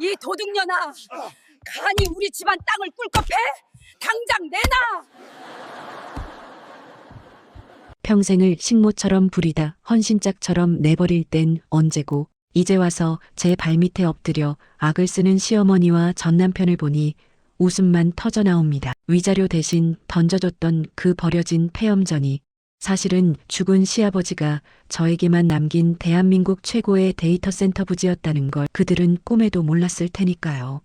이 도둑년아, 감히 우리 집안 땅을 꿀꺽해? 당장 내놔! 평생을 식모처럼 부리다 헌신짝처럼 내버릴 땐 언제고 이제 와서 제 발밑에 엎드려 악을 쓰는 시어머니와 전남편을 보니 웃음만 터져나옵니다. 위자료 대신 던져줬던 그 버려진 폐엄전이 사실은 죽은 시아버지가 저에게만 남긴 대한민국 최고의 데이터 센터 부지였다는 걸 그들은 꿈에도 몰랐을 테니까요.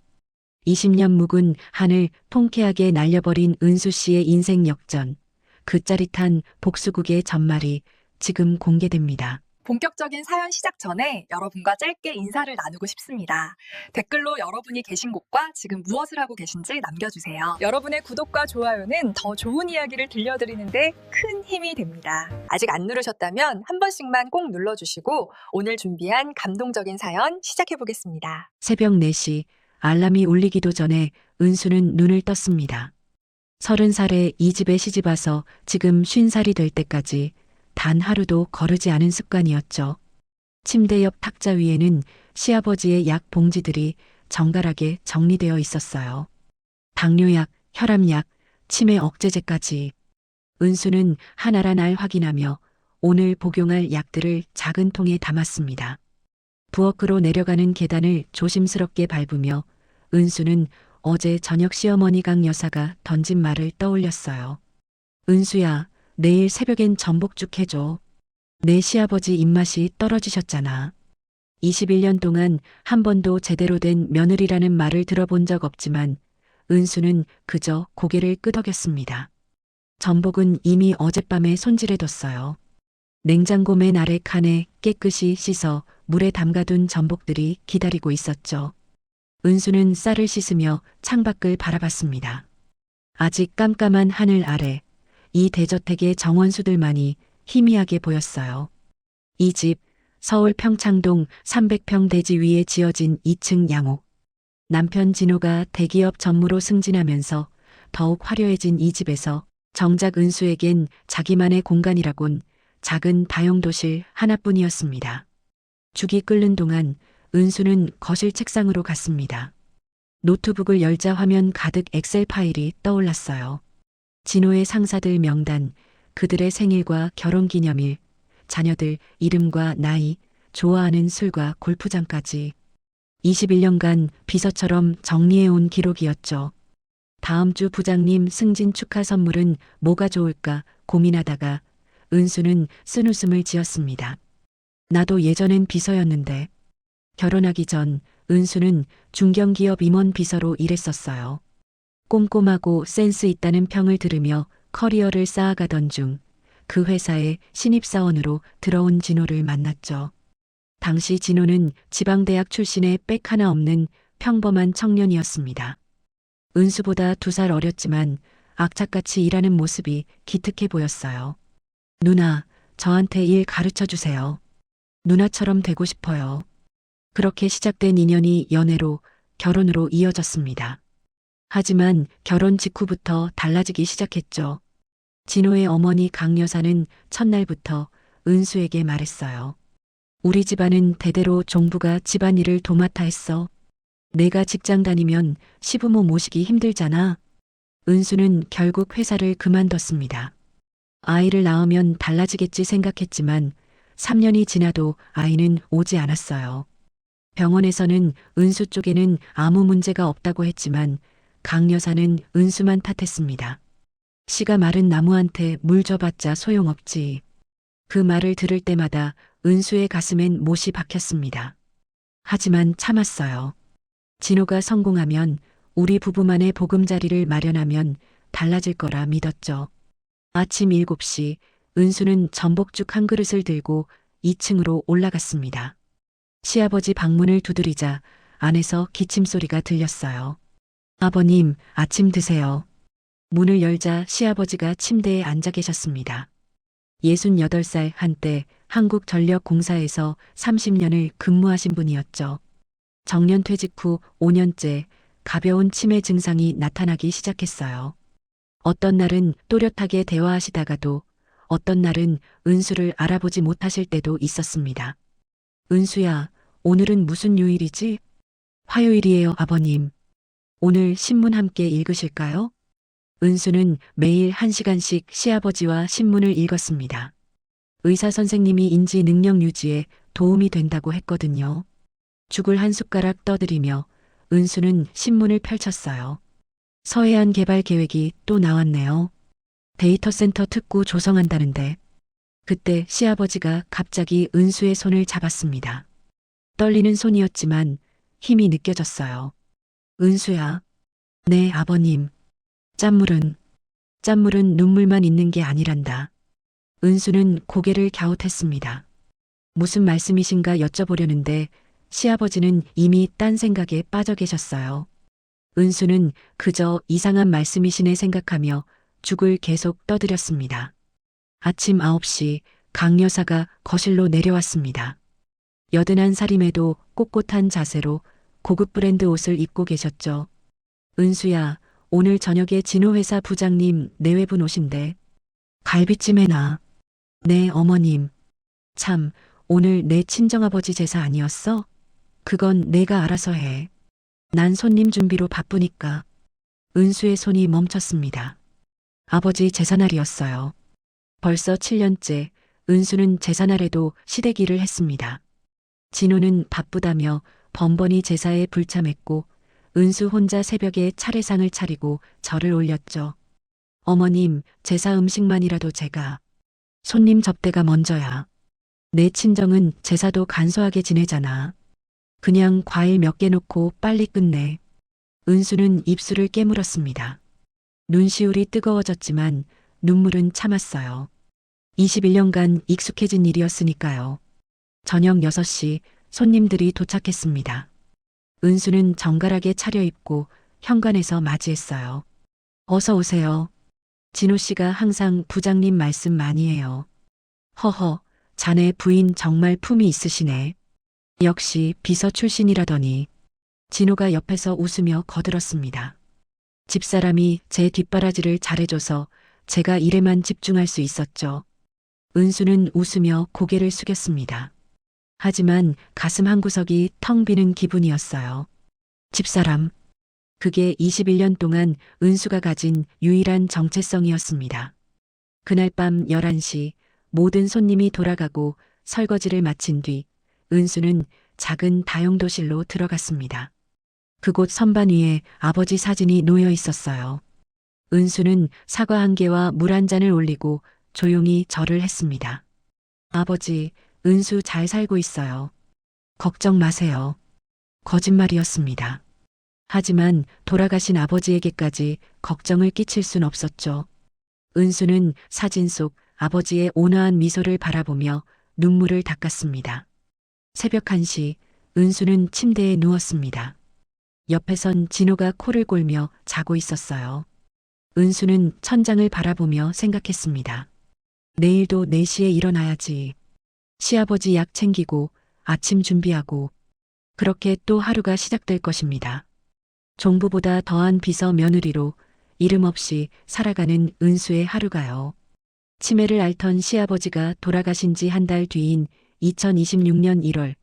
20년 묵은 하늘 통쾌하게 날려버린 은수 씨의 인생 역전. 그 짜릿한 복수극의 전말이 지금 공개됩니다. 본격적인 사연 시작 전에 여러분과 짧게 인사를 나누고 싶습니다. 댓글로 여러분이 계신 곳과 지금 무엇을 하고 계신지 남겨주세요. 여러분의 구독과 좋아요는 더 좋은 이야기를 들려드리는데 큰 힘이 됩니다. 아직 안 누르셨다면 한 번씩만 꼭 눌러주시고 오늘 준비한 감동적인 사연 시작해보겠습니다. 새벽 4시 알람이 울리기도 전에 은수는 눈을 떴습니다. 30살에 이 집에 시집 와서 지금 50살이 될 때까지 단 하루도 거르지 않은 습관이었죠. 침대 옆 탁자 위에는 시아버지의 약 봉지들이 정갈하게 정리되어 있었어요. 당뇨약, 혈압약, 치매 억제제까지. 은수는 하나란 알 확인하며 오늘 복용할 약들을 작은 통에 담았습니다. 부엌으로 내려가는 계단을 조심스럽게 밟으며 은수는 어제 저녁 시어머니 강 여사가 던진 말을 떠올렸어요. 은수야, 내일 새벽엔 전복죽 해줘. 내 시아버지 입맛이 떨어지셨잖아. 21년 동안 한 번도 제대로 된 며느리라는 말을 들어본 적 없지만 은수는 그저 고개를 끄덕였습니다. 전복은 이미 어젯밤에 손질해뒀어요. 냉장고 맨 아래 칸에 깨끗이 씻어 물에 담가둔 전복들이 기다리고 있었죠. 은수는 쌀을 씻으며 창밖을 바라봤습니다. 아직 깜깜한 하늘 아래 이 대저택의 정원수들만이 희미하게 보였어요. 이 집 서울 평창동 300평 대지 위에 지어진 2층 양옥. 남편 진호가 대기업 전무로 승진하면서 더욱 화려해진 이 집에서 정작 은수에겐 자기만의 공간이라곤 작은 다용도실 하나뿐이었습니다. 죽이 끓는 동안 은수는 거실 책상으로 갔습니다. 노트북을 열자 화면 가득 엑셀 파일이 떠올랐어요. 진호의 상사들 명단, 그들의 생일과 결혼기념일, 자녀들 이름과 나이, 좋아하는 술과 골프장까지 21년간 비서처럼 정리해온 기록이었죠. 다음 주 부장님 승진 축하 선물은 뭐가 좋을까 고민하다가 은수는 쓴웃음을 지었습니다. 나도 예전엔 비서였는데. 결혼하기 전 은수는 중견기업 임원 비서로 일했었어요. 꼼꼼하고 센스 있다는 평을 들으며 커리어를 쌓아가던 중 그 회사에 신입사원으로 들어온 진호를 만났죠. 당시 진호는 지방대학 출신의 빽 하나 없는 평범한 청년이었습니다. 은수보다 2살 어렸지만 악착같이 일하는 모습이 기특해 보였어요. 누나, 저한테 일 가르쳐 주세요. 누나처럼 되고 싶어요. 그렇게 시작된 인연이 연애로, 결혼으로 이어졌습니다. 하지만 결혼 직후부터 달라지기 시작했죠. 진호의 어머니 강 여사는 첫날부터 은수에게 말했어요. 우리 집안은 대대로 종부가 집안일을 도맡아 했어. 내가 직장 다니면 시부모 모시기 힘들잖아. 은수는 결국 회사를 그만뒀습니다. 아이를 낳으면 달라지겠지 생각했지만 3년이 지나도 아이는 오지 않았어요. 병원에서는 은수 쪽에는 아무 문제가 없다고 했지만 강 여사는 은수만 탓했습니다. 씨가 마른 나무한테 물 줘봤자 소용없지. 그 말을 들을 때마다 은수의 가슴엔 못이 박혔습니다. 하지만 참았어요. 진호가 성공하면 우리 부부만의 보금자리를 마련하면 달라질 거라 믿었죠. 아침 7시 은수는 전복죽 한 그릇을 들고 2층으로 올라갔습니다. 시아버지 방문을 두드리자 안에서 기침소리가 들렸어요. 아버님, 아침 드세요. 문을 열자 시아버지가 침대에 앉아 계셨습니다. 68살 한때 한국전력공사에서 30년을 근무하신 분이었죠. 정년 퇴직 후 5년째 가벼운 치매 증상이 나타나기 시작했어요. 어떤 날은 또렷하게 대화하시다가도 어떤 날은 은수를 알아보지 못하실 때도 있었습니다. 은수야, 오늘은 무슨 요일이지? 화요일이에요, 아버님. 오늘 신문 함께 읽으실까요? 은수는 매일 1시간씩 시아버지와 신문을 읽었습니다. 의사 선생님이 인지 능력 유지에 도움이 된다고 했거든요. 죽을 한 숟가락 떠들이며 은수는 신문을 펼쳤어요. 서해안 개발 계획이 또 나왔네요. 데이터 센터 특구 조성한다는데. 그때 시아버지가 갑자기 은수의 손을 잡았습니다. 떨리는 손이었지만 힘이 느껴졌어요. 은수야. 네, 아버님. 짠물은 눈물만 있는 게 아니란다. 은수는 고개를 갸웃했습니다. 무슨 말씀이신가 여쭤보려는데 시아버지는 이미 딴 생각에 빠져 계셨어요. 은수는 그저 이상한 말씀이시네 생각하며 죽을 계속 떠들였습니다. 아침 9시 강 여사가 거실로 내려왔습니다. 81살임에도 꼿꼿한 자세로 고급 브랜드 옷을 입고 계셨죠. 은수야, 오늘 저녁에 진호회사 부장님 내외분 오신대. 갈비찜 해놔. 네, 어머님. 참, 오늘 내 친정아버지 제사 아니었어? 그건 내가 알아서 해. 난 손님 준비로 바쁘니까. 은수의 손이 멈췄습니다. 아버지 제사날이었어요. 벌써 7년째 은수는 제사날에도 시댁일을 했습니다. 진호는 바쁘다며 번번이 제사에 불참했고 은수 혼자 새벽에 차례상을 차리고 절을 올렸죠. 어머님, 제사 음식만이라도 제가. 손님 접대가 먼저야. 내 친정은 제사도 간소하게 지내잖아. 그냥 과일 몇 개 놓고 빨리 끝내. 은수는 입술을 깨물었습니다. 눈시울이 뜨거워졌지만 눈물은 참았어요. 21년간 익숙해진 일이었으니까요. 저녁 6시 손님들이 도착했습니다. 은수는 정갈하게 차려입고 현관에서 맞이했어요. 어서 오세요. 진호 씨가 항상 부장님 말씀 많이 해요. 허허, 자네 부인 정말 품이 있으시네. 역시 비서 출신이라더니. 진호가 옆에서 웃으며 거들었습니다. 집사람이 제 뒷바라지를 잘해줘서 제가 일에만 집중할 수 있었죠. 은수는 웃으며 고개를 숙였습니다. 하지만 가슴 한구석이 텅 비는 기분이었어요. 집사람. 그게 21년 동안 은수가 가진 유일한 정체성이었습니다. 그날 밤 11시 모든 손님이 돌아가고 설거지를 마친 뒤 은수는 작은 다용도실로 들어갔습니다. 그곳 선반 위에 아버지 사진이 놓여 있었어요. 은수는 사과 한 개와 물 한 잔을 올리고 조용히 절을 했습니다. 아버지, 은수 잘 살고 있어요. 걱정 마세요. 거짓말이었습니다. 하지만 돌아가신 아버지에게까지 걱정을 끼칠 순 없었죠. 은수는 사진 속 아버지의 온화한 미소를 바라보며 눈물을 닦았습니다. 새벽 1시 은수는 침대에 누웠습니다. 옆에선 진호가 코를 골며 자고 있었어요. 은수는 천장을 바라보며 생각했습니다. 내일도 4시에 일어나야지. 시아버지 약 챙기고 아침 준비하고 그렇게 또 하루가 시작될 것입니다. 종부보다 더한 비서 며느리로 이름 없이 살아가는 은수의 하루가요. 치매를 앓던 시아버지가 돌아가신 지 한 달 뒤인 2026년 1월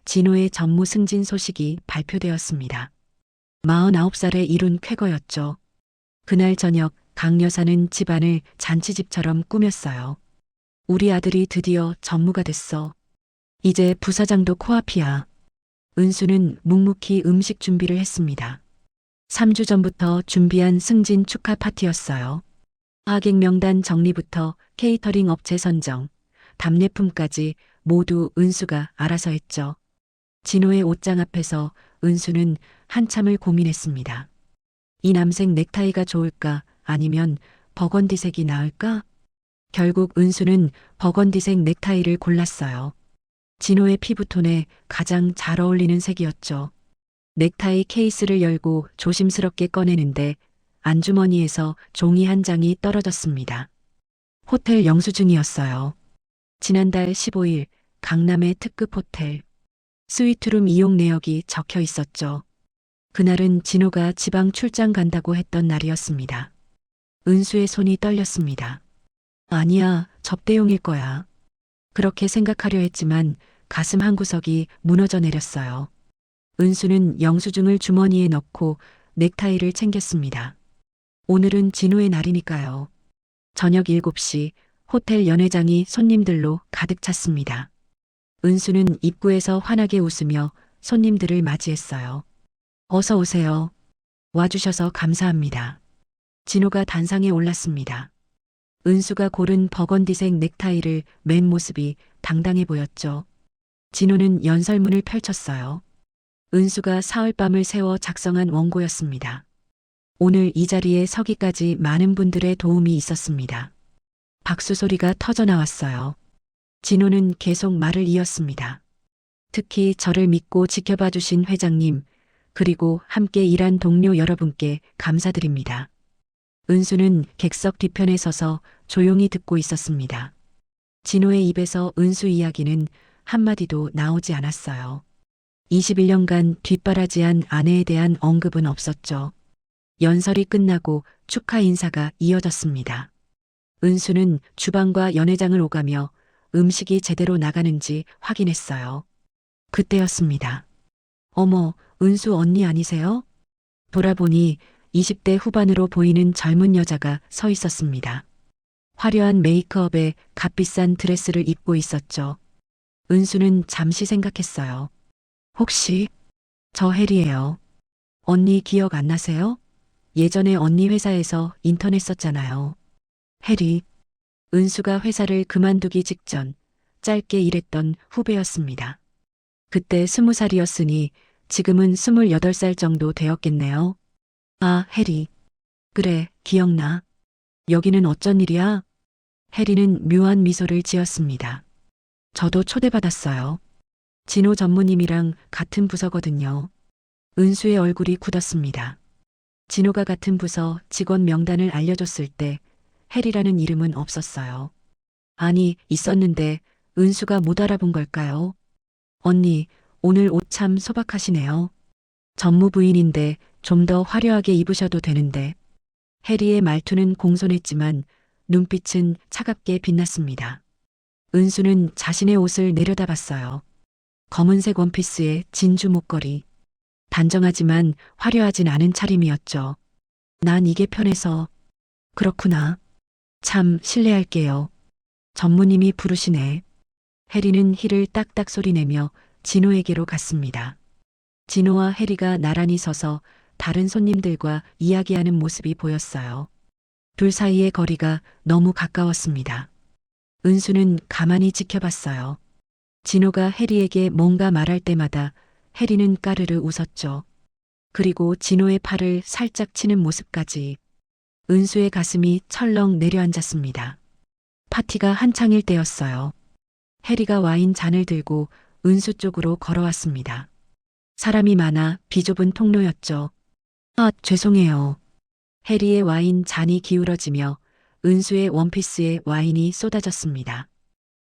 진호의 전무 승진 소식이 발표되었습니다. 49살에 이룬 쾌거였죠. 그날 저녁 강 여사는 집안을 잔치집처럼 꾸몄어요. 우리 아들이 드디어 전무가 됐어. 이제 부사장도 코앞이야. 은수는 묵묵히 음식 준비를 했습니다. 3주 전부터 준비한 승진 축하 파티였어요. 하객 명단 정리부터 케이터링 업체 선정, 답례품까지 모두 은수가 알아서 했죠. 진호의 옷장 앞에서 은수는 한참을 고민했습니다. 이 남색 넥타이가 좋을까 아니면 버건디색이 나을까? 결국 은수는 버건디색 넥타이를 골랐어요. 진호의 피부톤에 가장 잘 어울리는 색이었죠. 넥타이 케이스를 열고 조심스럽게 꺼내는데 안주머니에서 종이 한 장이 떨어졌습니다. 호텔 영수증이었어요. 지난달 15일 강남의 특급 호텔. 스위트룸 이용 내역이 적혀 있었죠. 그날은 진호가 지방 출장 간다고 했던 날이었습니다. 은수의 손이 떨렸습니다. 아니야, 접대용일 거야. 그렇게 생각하려 했지만 가슴 한구석이 무너져 내렸어요. 은수는 영수증을 주머니에 넣고 넥타이를 챙겼습니다. 오늘은 진호의 날이니까요. 저녁 7시 호텔 연회장이 손님들로 가득 찼습니다. 은수는 입구에서 환하게 웃으며 손님들을 맞이했어요. 어서 오세요. 와주셔서 감사합니다. 진호가 단상에 올랐습니다. 은수가 고른 버건디색 넥타이를 맨 모습이 당당해 보였죠. 진호는 연설문을 펼쳤어요. 은수가 사흘밤을 새워 작성한 원고였습니다. 오늘 이 자리에 서기까지 많은 분들의 도움이 있었습니다. 박수 소리가 터져 나왔어요. 진호는 계속 말을 이었습니다. 특히 저를 믿고 지켜봐 주신 회장님, 그리고 함께 일한 동료 여러분께 감사드립니다. 은수는 객석 뒤편에 서서 조용히 듣고 있었습니다. 진호의 입에서 은수 이야기는 한마디도 나오지 않았어요. 21년간 뒷바라지한 아내에 대한 언급은 없었죠. 연설이 끝나고 축하 인사가 이어졌습니다. 은수는 주방과 연회장을 오가며 음식이 제대로 나가는지 확인했어요. 그때였습니다. 어머, 은수 언니 아니세요? 돌아보니 20대 후반으로 보이는 젊은 여자가 서 있었습니다. 화려한 메이크업에 값비싼 드레스를 입고 있었죠. 은수는 잠시 생각했어요. 혹시 저 혜리예요. 언니 기억 안 나세요? 예전에 언니 회사에서 인턴했었잖아요. 혜리. 은수가 회사를 그만두기 직전 짧게 일했던 후배였습니다. 그때 20살이었으니 지금은 28살 정도 되었겠네요. 아, 혜리. 그래, 기억나. 여기는 어쩐 일이야? 혜리는 묘한 미소를 지었습니다. 저도 초대받았어요. 진호 전무님이랑 같은 부서거든요. 은수의 얼굴이 굳었습니다. 진호가 같은 부서 직원 명단을 알려줬을 때 혜리라는 이름은 없었어요. 아니, 있었는데 은수가 못 알아본 걸까요? 언니, 오늘 옷 참 소박하시네요. 전무부인인데 좀 더 화려하게 입으셔도 되는데. 혜리의 말투는 공손했지만 눈빛은 차갑게 빛났습니다. 은수는 자신의 옷을 내려다봤어요. 검은색 원피스에 진주 목걸이. 단정하지만 화려하진 않은 차림이었죠. 난 이게 편해서. 그렇구나. 참 실례할게요. 전무님이 부르시네. 혜리는 힐을 딱딱 소리내며 진호에게로 갔습니다. 진호와 혜리가 나란히 서서 다른 손님들과 이야기하는 모습이 보였어요. 둘 사이의 거리가 너무 가까웠습니다. 은수는 가만히 지켜봤어요. 진호가 혜리에게 뭔가 말할 때마다 혜리는 까르르 웃었죠. 그리고 진호의 팔을 살짝 치는 모습까지. 은수의 가슴이 철렁 내려앉았습니다. 파티가 한창일 때였어요. 혜리가 와인 잔을 들고 은수 쪽으로 걸어왔습니다. 사람이 많아 비좁은 통로였죠. 아, 죄송해요. 혜리의 와인 잔이 기울어지며 은수의 원피스에 와인이 쏟아졌습니다.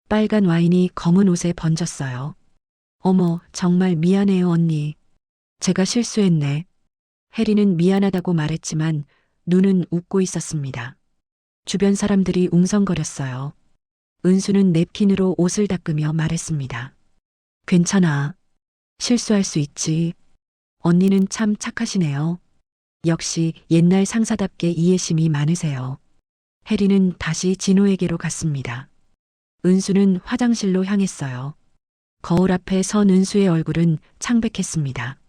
빨간 와인이 검은 옷에 번졌어요. 어머, 정말 미안해요, 언니. 제가 실수했네. 혜리는 미안하다고 말했지만 눈은 웃고 있었습니다. 주변 사람들이 웅성거렸어요. 은수는 냅킨으로 옷을 닦으며 말했습니다. 괜찮아. 실수할 수 있지. 언니는 참 착하시네요. 역시 옛날 상사답게 이해심이 많으세요. 혜리는 다시 진호에게로 갔습니다. 은수는 화장실로 향했어요. 거울 앞에 선 은수의 얼굴은 창백했습니다.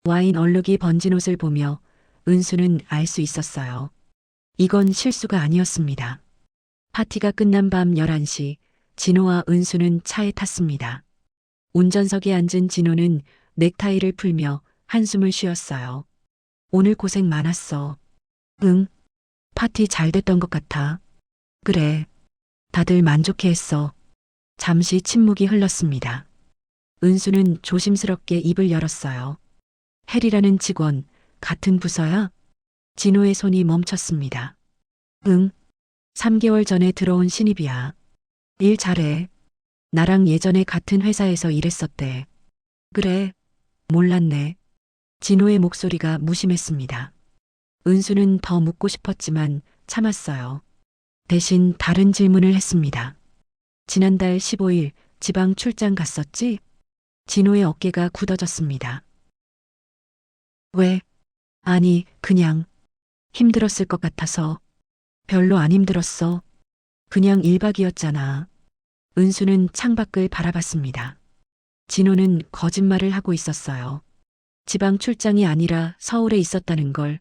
와인 얼룩이 번진 옷을 보며 은수는 알 수 있었어요. 이건 실수가 아니었습니다. 파티가 끝난 밤 11시, 진호와 은수는 차에 탔습니다. 운전석에 앉은 진호는 넥타이를 풀며 한숨을 쉬었어요. 오늘 고생 많았어. 응. 파티 잘 됐던 것 같아. 그래. 다들 만족해했어. 잠시 침묵이 흘렀습니다. 은수는 조심스럽게 입을 열었어요. 혜리라는 직원, 같은 부서야? 진호의 손이 멈췄습니다. 응. 3개월 전에 들어온 신입이야. 일 잘해. 나랑 예전에 같은 회사에서 일했었대. 그래. 몰랐네. 진호의 목소리가 무심했습니다. 은수는 더 묻고 싶었지만 참았어요. 대신 다른 질문을 했습니다. 지난달 15일 지방 출장 갔었지? 진호의 어깨가 굳어졌습니다. 왜? 아니, 그냥 힘들었을 것 같아서. 별로 안 힘들었어. 그냥 1박이었잖아. 은수는 창밖을 바라봤습니다. 진호는 거짓말을 하고 있었어요. 지방 출장이 아니라 서울에 있었다는 걸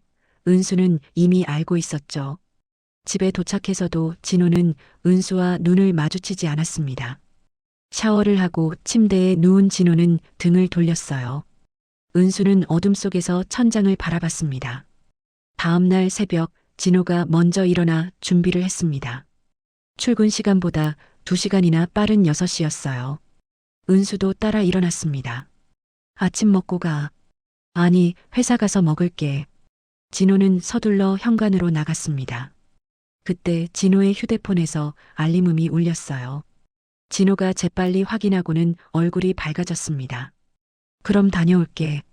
은수는 이미 알고 있었죠. 집에 도착해서도 진호는 은수와 눈을 마주치지 않았습니다. 샤워를 하고 침대에 누운 진호는 등을 돌렸어요. 은수는 어둠 속에서 천장을 바라봤습니다. 다음 날 새벽 진호가 먼저 일어나 준비를 했습니다. 출근 시간보다 2시간이나 빠른 6시였어요. 은수도 따라 일어났습니다. 아침 먹고 가. 아니, 회사 가서 먹을게. 진호는 서둘러 현관으로 나갔습니다. 그때 진호의 휴대폰에서 알림음이 울렸어요. 진호가 재빨리 확인하고는 얼굴이 밝아졌습니다. 그럼 다녀올게.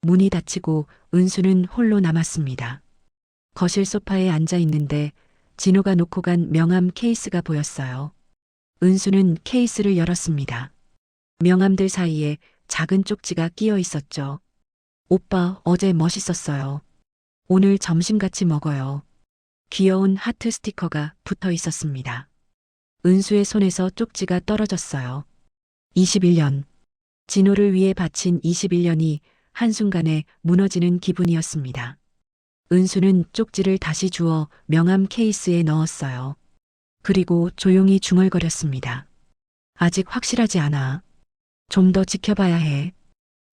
문이 닫히고 은수는 홀로 남았습니다. 거실 소파에 앉아 있는데 진호가 놓고 간 명함 케이스가 보였어요. 은수는 케이스를 열었습니다. 명함들 사이에 작은 쪽지가 끼어 있었죠. 오빠, 어제 멋있었어요. 오늘 점심 같이 먹어요. 귀여운 하트 스티커가 붙어 있었습니다. 은수의 손에서 쪽지가 떨어졌어요. 21년. 진호를 위해 바친 21년이 한순간에 무너지는 기분이었습니다. 은수는 쪽지를 다시 주워 명함 케이스에 넣었어요. 그리고 조용히 중얼거렸습니다. 아직 확실하지 않아. 좀 더 지켜봐야 해.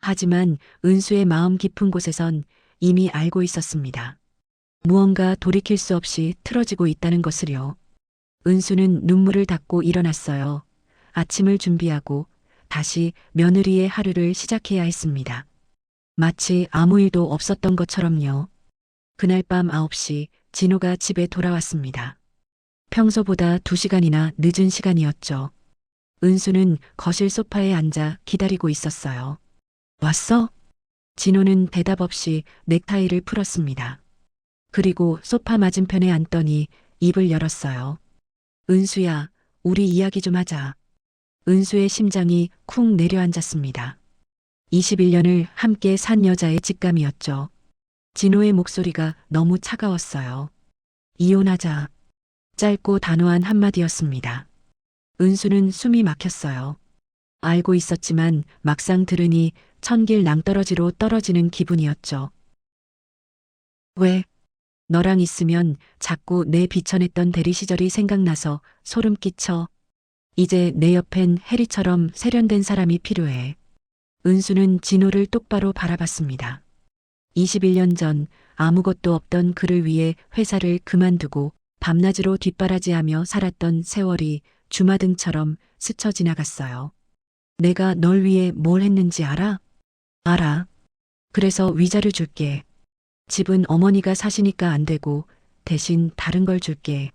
하지만 은수의 마음 깊은 곳에선 이미 알고 있었습니다. 무언가 돌이킬 수 없이 틀어지고 있다는 것을요. 은수는 눈물을 닦고 일어났어요. 아침을 준비하고 다시 며느리의 하루를 시작해야 했습니다. 마치 아무 일도 없었던 것처럼요. 그날 밤 9시 진호가 집에 돌아왔습니다. 평소보다 2시간이나 늦은 시간이었죠. 은수는 거실 소파에 앉아 기다리고 있었어요. 왔어? 진호는 대답 없이 넥타이를 풀었습니다. 그리고 소파 맞은편에 앉더니 입을 열었어요. 은수야, 우리 이야기 좀 하자. 은수의 심장이 쿵 내려앉았습니다. 21년을 함께 산 여자의 직감이었죠. 진호의 목소리가 너무 차가웠어요. 이혼하자. 짧고 단호한 한마디였습니다. 은수는 숨이 막혔어요. 알고 있었지만 막상 들으니 천길 낭떠러지로 떨어지는 기분이었죠. 왜? 너랑 있으면 자꾸 내 비천했던 대리 시절이 생각나서 소름 끼쳐. 이제 내 옆엔 해리처럼 세련된 사람이 필요해. 은수는 진호를 똑바로 바라봤습니다. 21년 전 아무것도 없던 그를 위해 회사를 그만두고 밤낮으로 뒷바라지하며 살았던 세월이 주마등처럼 스쳐 지나갔어요. 내가 널 위해 뭘 했는지 알아? 알아. 그래서 위자료 줄게. 집은 어머니가 사시니까 안 되고 대신 다른 걸 줄게.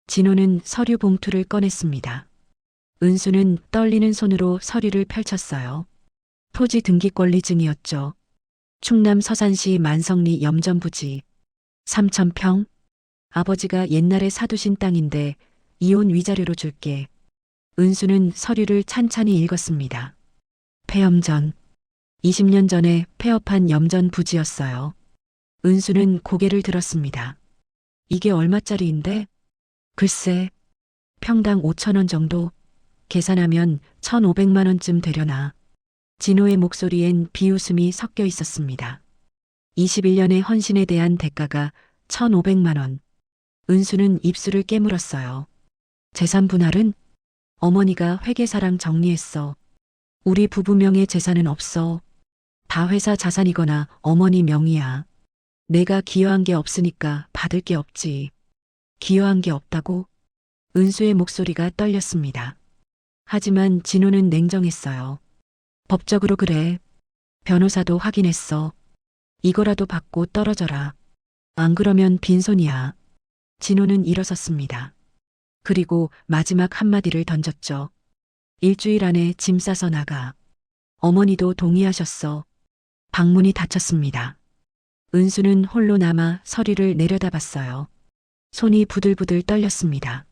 진호는 서류 봉투를 꺼냈습니다. 은수는 떨리는 손으로 서류를 펼쳤어요. 토지 등기권리증이었죠. 충남 서산시 만성리 염전부지. 3,000평? 아버지가 옛날에 사두신 땅인데 이혼 위자료로 줄게. 은수는 서류를 찬찬히 읽었습니다. 폐염전. 20년 전에 폐업한 염전 부지였어요. 은수는 고개를 들었습니다. 이게 얼마짜리인데? 글쎄, 평당 5,000원 정도? 계산하면 1,500만 원쯤 되려나. 진호의 목소리엔 비웃음이 섞여 있었습니다. 21년의 헌신에 대한 대가가 1,500만 원. 은수는 입술을 깨물었어요. 재산 분할은? 어머니가 회계사랑 정리했어. 우리 부부 명의 재산은 없어. 다 회사 자산이거나 어머니 명의야. 내가 기여한 게 없으니까 받을 게 없지. 기여한 게 없다고? 은수의 목소리가 떨렸습니다. 하지만 진호는 냉정했어요. 법적으로 그래. 변호사도 확인했어. 이거라도 받고 떨어져라. 안 그러면 빈손이야. 진호는 일어섰습니다. 그리고 마지막 한마디를 던졌죠. 일주일 안에 짐 싸서 나가. 어머니도 동의하셨어. 방문이 닫혔습니다. 은수는 홀로 남아 서류를 내려다봤어요. 손이 부들부들 떨렸습니다.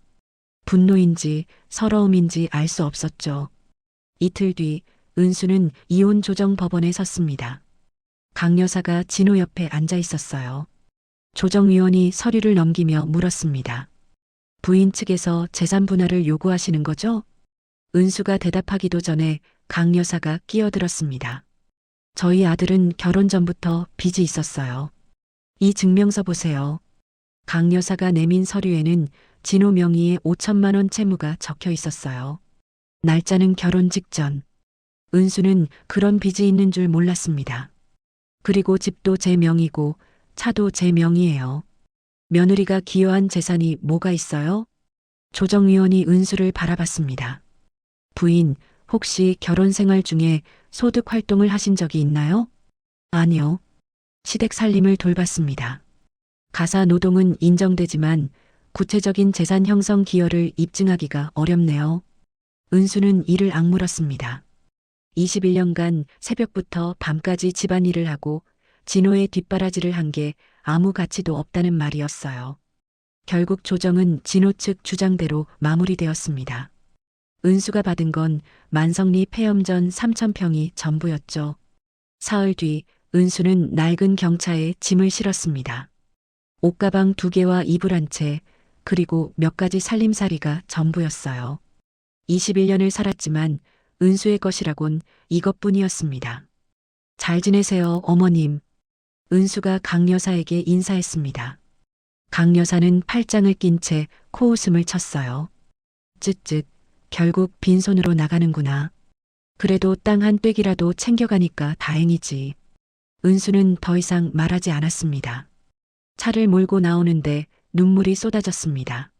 분노인지 서러움인지 알 수 없었죠. 이틀 뒤 은수는 이혼 조정 법원에 섰습니다. 강 여사가 진호 옆에 앉아 있었어요. 조정위원이 서류를 넘기며 물었습니다. 부인 측에서 재산 분할을 요구하시는 거죠? 은수가 대답하기도 전에 강 여사가 끼어들었습니다. 저희 아들은 결혼 전부터 빚이 있었어요. 이 증명서 보세요. 강 여사가 내민 서류에는 진호 명의의 5천만 원 채무가 적혀 있었어요. 날짜는 결혼 직전. 은수는 그런 빚이 있는 줄 몰랐습니다. 그리고 집도 제 명의고 차도 제 명의예요. 며느리가 기여한 재산이 뭐가 있어요? 조정위원이 은수를 바라봤습니다. 부인, 혹시 결혼 생활 중에 소득 활동을 하신 적이 있나요? 아니요. 시댁 살림을 돌봤습니다. 가사 노동은 인정되지만 구체적인 재산 형성 기여를 입증하기가 어렵네요. 은수는 이를 악물었습니다. 21년간 새벽부터 밤까지 집안일을 하고 진호의 뒷바라지를 한 게 아무 가치도 없다는 말이었어요. 결국 조정은 진호 측 주장대로 마무리되었습니다. 은수가 받은 건 만성리 폐염전 3,000평이 전부였죠. 사흘 뒤 은수는 낡은 경차에 짐을 실었습니다. 옷가방 2개와 이불 한 채, 그리고 몇 가지 살림살이가 전부였어요. 21년을 살았지만 은수의 것이라곤 이것뿐이었습니다. 잘 지내세요, 어머님. 은수가 강 여사에게 인사했습니다. 강 여사는 팔짱을 낀 채 코웃음을 쳤어요. 쯧쯧, 결국 빈손으로 나가는구나. 그래도 땅 한 떼기라도 챙겨가니까 다행이지. 은수는 더 이상 말하지 않았습니다. 차를 몰고 나오는데 눈물이 쏟아졌습니다.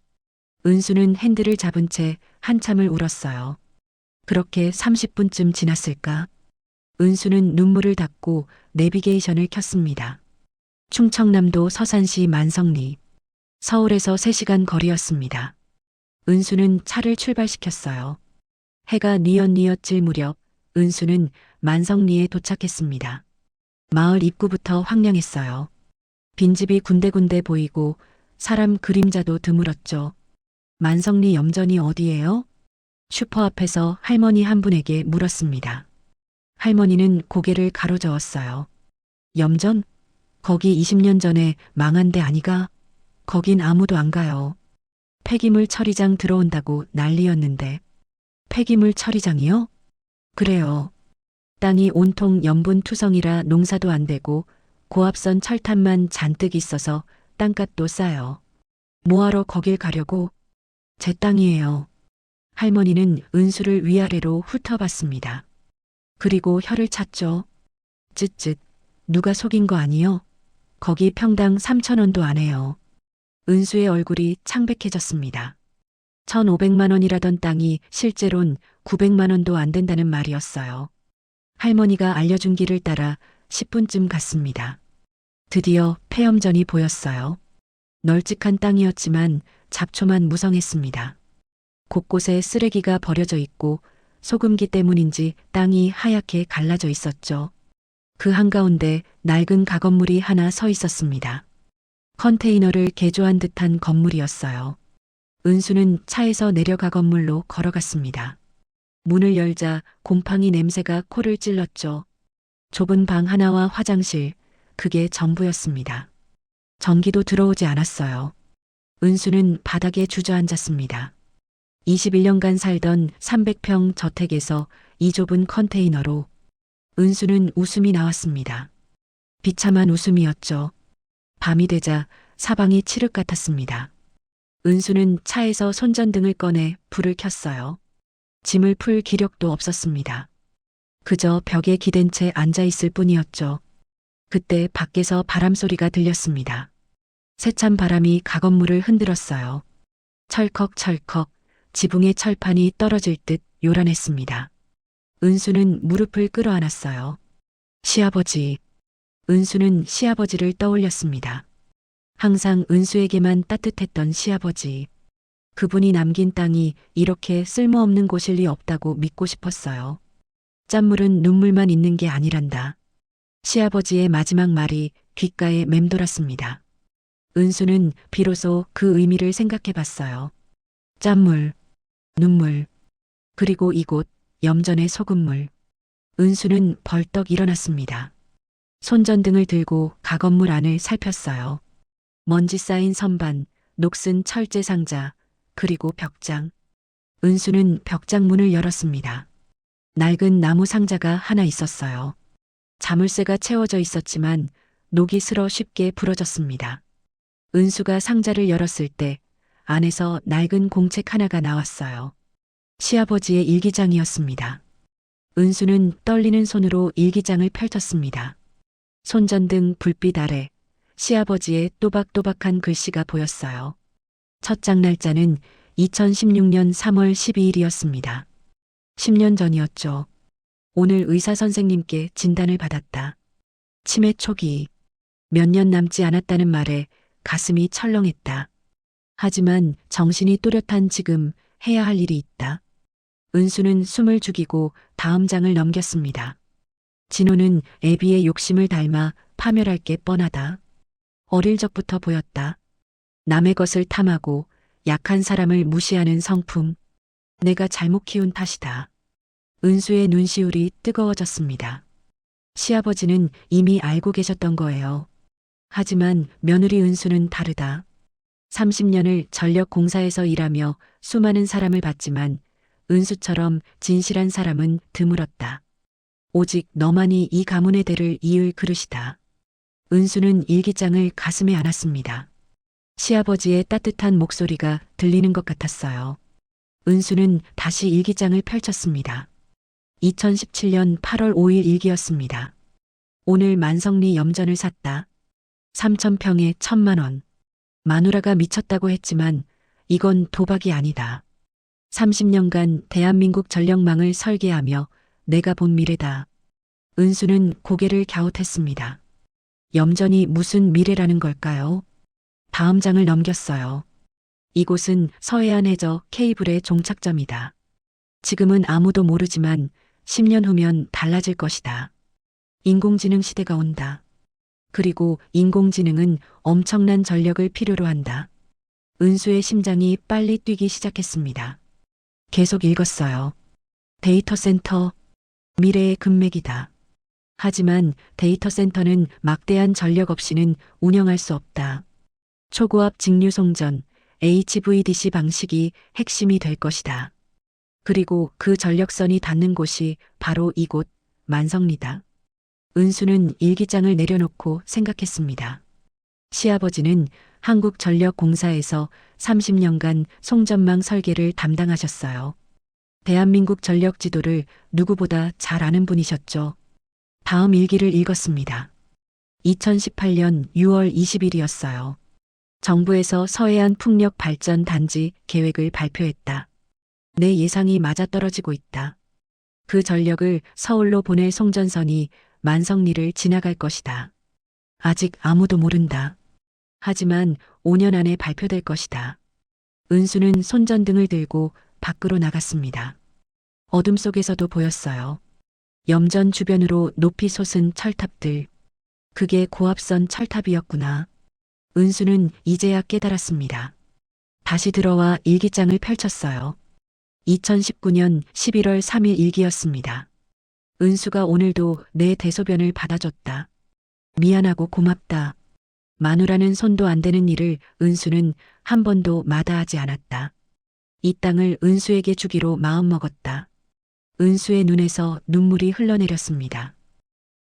은수는 핸들을 잡은 채 한참을 울었어요. 그렇게 30분쯤 지났을까? 은수는 눈물을 닦고 내비게이션을 켰습니다. 충청남도 서산시 만성리. 서울에서 3시간 거리였습니다. 은수는 차를 출발시켰어요. 해가 뉘엿뉘엿 질 무렵 은수는 만성리에 도착했습니다. 마을 입구부터 황량했어요. 빈집이 군데군데 보이고 사람 그림자도 드물었죠. 만성리 염전이 어디예요? 슈퍼 앞에서 할머니 한 분에게 물었습니다. 할머니는 고개를 가로저었어요. 염전? 거기 20년 전에 망한 데 아니가? 거긴 아무도 안 가요. 폐기물 처리장 들어온다고 난리였는데. 폐기물 처리장이요? 그래요. 땅이 온통 염분투성이라 농사도 안 되고 고압선 철탑만 잔뜩 있어서 땅값도 싸요. 뭐하러 거길 가려고? 제 땅이에요. 할머니는 은수를 위아래로 훑어봤습니다. 그리고 혀를 찼죠. 쯧쯧, 누가 속인 거 아니요? 거기 평당 3,000원도 안 해요. 은수의 얼굴이 창백해졌습니다. 1,500만 원이라던 땅이 실제론 900만 원도 안 된다는 말이었어요. 할머니가 알려준 길을 따라 10분쯤 갔습니다. 드디어 폐염전이 보였어요. 널찍한 땅이었지만 잡초만 무성했습니다. 곳곳에 쓰레기가 버려져 있고 소금기 때문인지 땅이 하얗게 갈라져 있었죠. 그 한가운데 낡은 가건물이 하나 서 있었습니다. 컨테이너를 개조한 듯한 건물이었어요. 은수는 차에서 내려 가건물로 걸어갔습니다. 문을 열자 곰팡이 냄새가 코를 찔렀죠. 좁은 방 하나와 화장실, 그게 전부였습니다. 전기도 들어오지 않았어요. 은수는 바닥에 주저앉았습니다. 21년간 살던 300평 저택에서 이 좁은 컨테이너로 은수는 웃음이 나왔습니다. 비참한 웃음이었죠. 밤이 되자 사방이 칠흑 같았습니다. 은수는 차에서 손전등을 꺼내 불을 켰어요. 짐을 풀 기력도 없었습니다. 그저 벽에 기댄 채 앉아있을 뿐이었죠. 그때 밖에서 바람소리가 들렸습니다. 세찬 바람이 가건물을 흔들었어요. 철컥철컥 지붕의 철판이 떨어질 듯 요란했습니다. 은수는 무릎을 끌어안았어요. 시아버지. 은수는 시아버지를 떠올렸습니다. 항상 은수에게만 따뜻했던 시아버지. 그분이 남긴 땅이 이렇게 쓸모없는 곳일 리 없다고 믿고 싶었어요. 짠물은 눈물만 있는 게 아니란다. 시아버지의 마지막 말이 귓가에 맴돌았습니다. 은수는 비로소 그 의미를 생각해 봤어요. 짠물, 눈물, 그리고 이곳 염전의 소금물. 은수는 벌떡 일어났습니다. 손전등을 들고 가건물 안을 살폈어요. 먼지 쌓인 선반, 녹슨 철제 상자, 그리고 벽장. 은수는 벽장 문을 열었습니다. 낡은 나무 상자가 하나 있었어요. 자물쇠가 채워져 있었지만 녹이 슬어 쉽게 부러졌습니다. 은수가 상자를 열었을 때 안에서 낡은 공책 하나가 나왔어요. 시아버지의 일기장이었습니다. 은수는 떨리는 손으로 일기장을 펼쳤습니다. 손전등 불빛 아래 시아버지의 또박또박한 글씨가 보였어요. 첫 장 날짜는 2016년 3월 12일이었습니다. 10년 전이었죠. 오늘 의사 선생님께 진단을 받았다. 치매 초기. 몇 년 남지 않았다는 말에 가슴이 철렁했다. 하지만 정신이 또렷한 지금 해야 할 일이 있다. 은수는 숨을 죽이고 다음 장을 넘겼습니다. 진호는 애비의 욕심을 닮아 파멸할 게 뻔하다. 어릴 적부터 보였다. 남의 것을 탐하고 약한 사람을 무시하는 성품. 내가 잘못 키운 탓이다. 은수의 눈시울이 뜨거워졌습니다. 시아버지는 이미 알고 계셨던 거예요. 하지만 며느리 은수는 다르다. 30년을 전력공사에서 일하며 수많은 사람을 봤지만 은수처럼 진실한 사람은 드물었다. 오직 너만이 이 가문의 대를 이을 그릇이다. 은수는 일기장을 가슴에 안았습니다. 시아버지의 따뜻한 목소리가 들리는 것 같았어요. 은수는 다시 일기장을 펼쳤습니다. 2017년 8월 5일 일기였습니다. 오늘 만성리 염전을 샀다. 3,000평에 1,000만 원. 마누라가 미쳤다고 했지만 이건 도박이 아니다. 30년간 대한민국 전력망을 설계하며 내가 본 미래다. 은수는 고개를 갸웃했습니다. 염전이 무슨 미래라는 걸까요? 다음 장을 넘겼어요. 이곳은 서해안 해저 케이블의 종착점이다. 지금은 아무도 모르지만 10년 후면 달라질 것이다. 인공지능 시대가 온다. 그리고 인공지능은 엄청난 전력을 필요로 한다. 은수의 심장이 빨리 뛰기 시작했습니다. 계속 읽었어요. 데이터 센터, 미래의 금맥이다. 하지만 데이터 센터는 막대한 전력 없이는 운영할 수 없다. 초고압 직류 송전, HVDC 방식이 핵심이 될 것이다. 그리고 그 전력선이 닿는 곳이 바로 이곳, 만성리다. 은수는 일기장을 내려놓고 생각했습니다. 시아버지는 한국전력공사에서 30년간 송전망 설계를 담당하셨어요. 대한민국 전력 지도를 누구보다 잘 아는 분이셨죠. 다음 일기를 읽었습니다. 2018년 6월 20일이었어요. 정부에서 서해안 풍력 발전 단지 계획을 발표했다. 내 예상이 맞아떨어지고 있다. 그 전력을 서울로 보낼 송전선이 만성리를 지나갈 것이다. 아직 아무도 모른다. 하지만 5년 안에 발표될 것이다. 은수는 손전등을 들고 밖으로 나갔습니다. 어둠 속에서도 보였어요. 염전 주변으로 높이 솟은 철탑들. 그게 고압선 철탑이었구나. 은수는 이제야 깨달았습니다. 다시 들어와 일기장을 펼쳤어요. 2019년 11월 3일 일기였습니다. 은수가 오늘도 내 대소변을 받아줬다. 미안하고 고맙다. 마누라는 손도 안 대는 일을 은수는 한 번도 마다하지 않았다. 이 땅을 은수에게 주기로 마음먹었다. 은수의 눈에서 눈물이 흘러내렸습니다.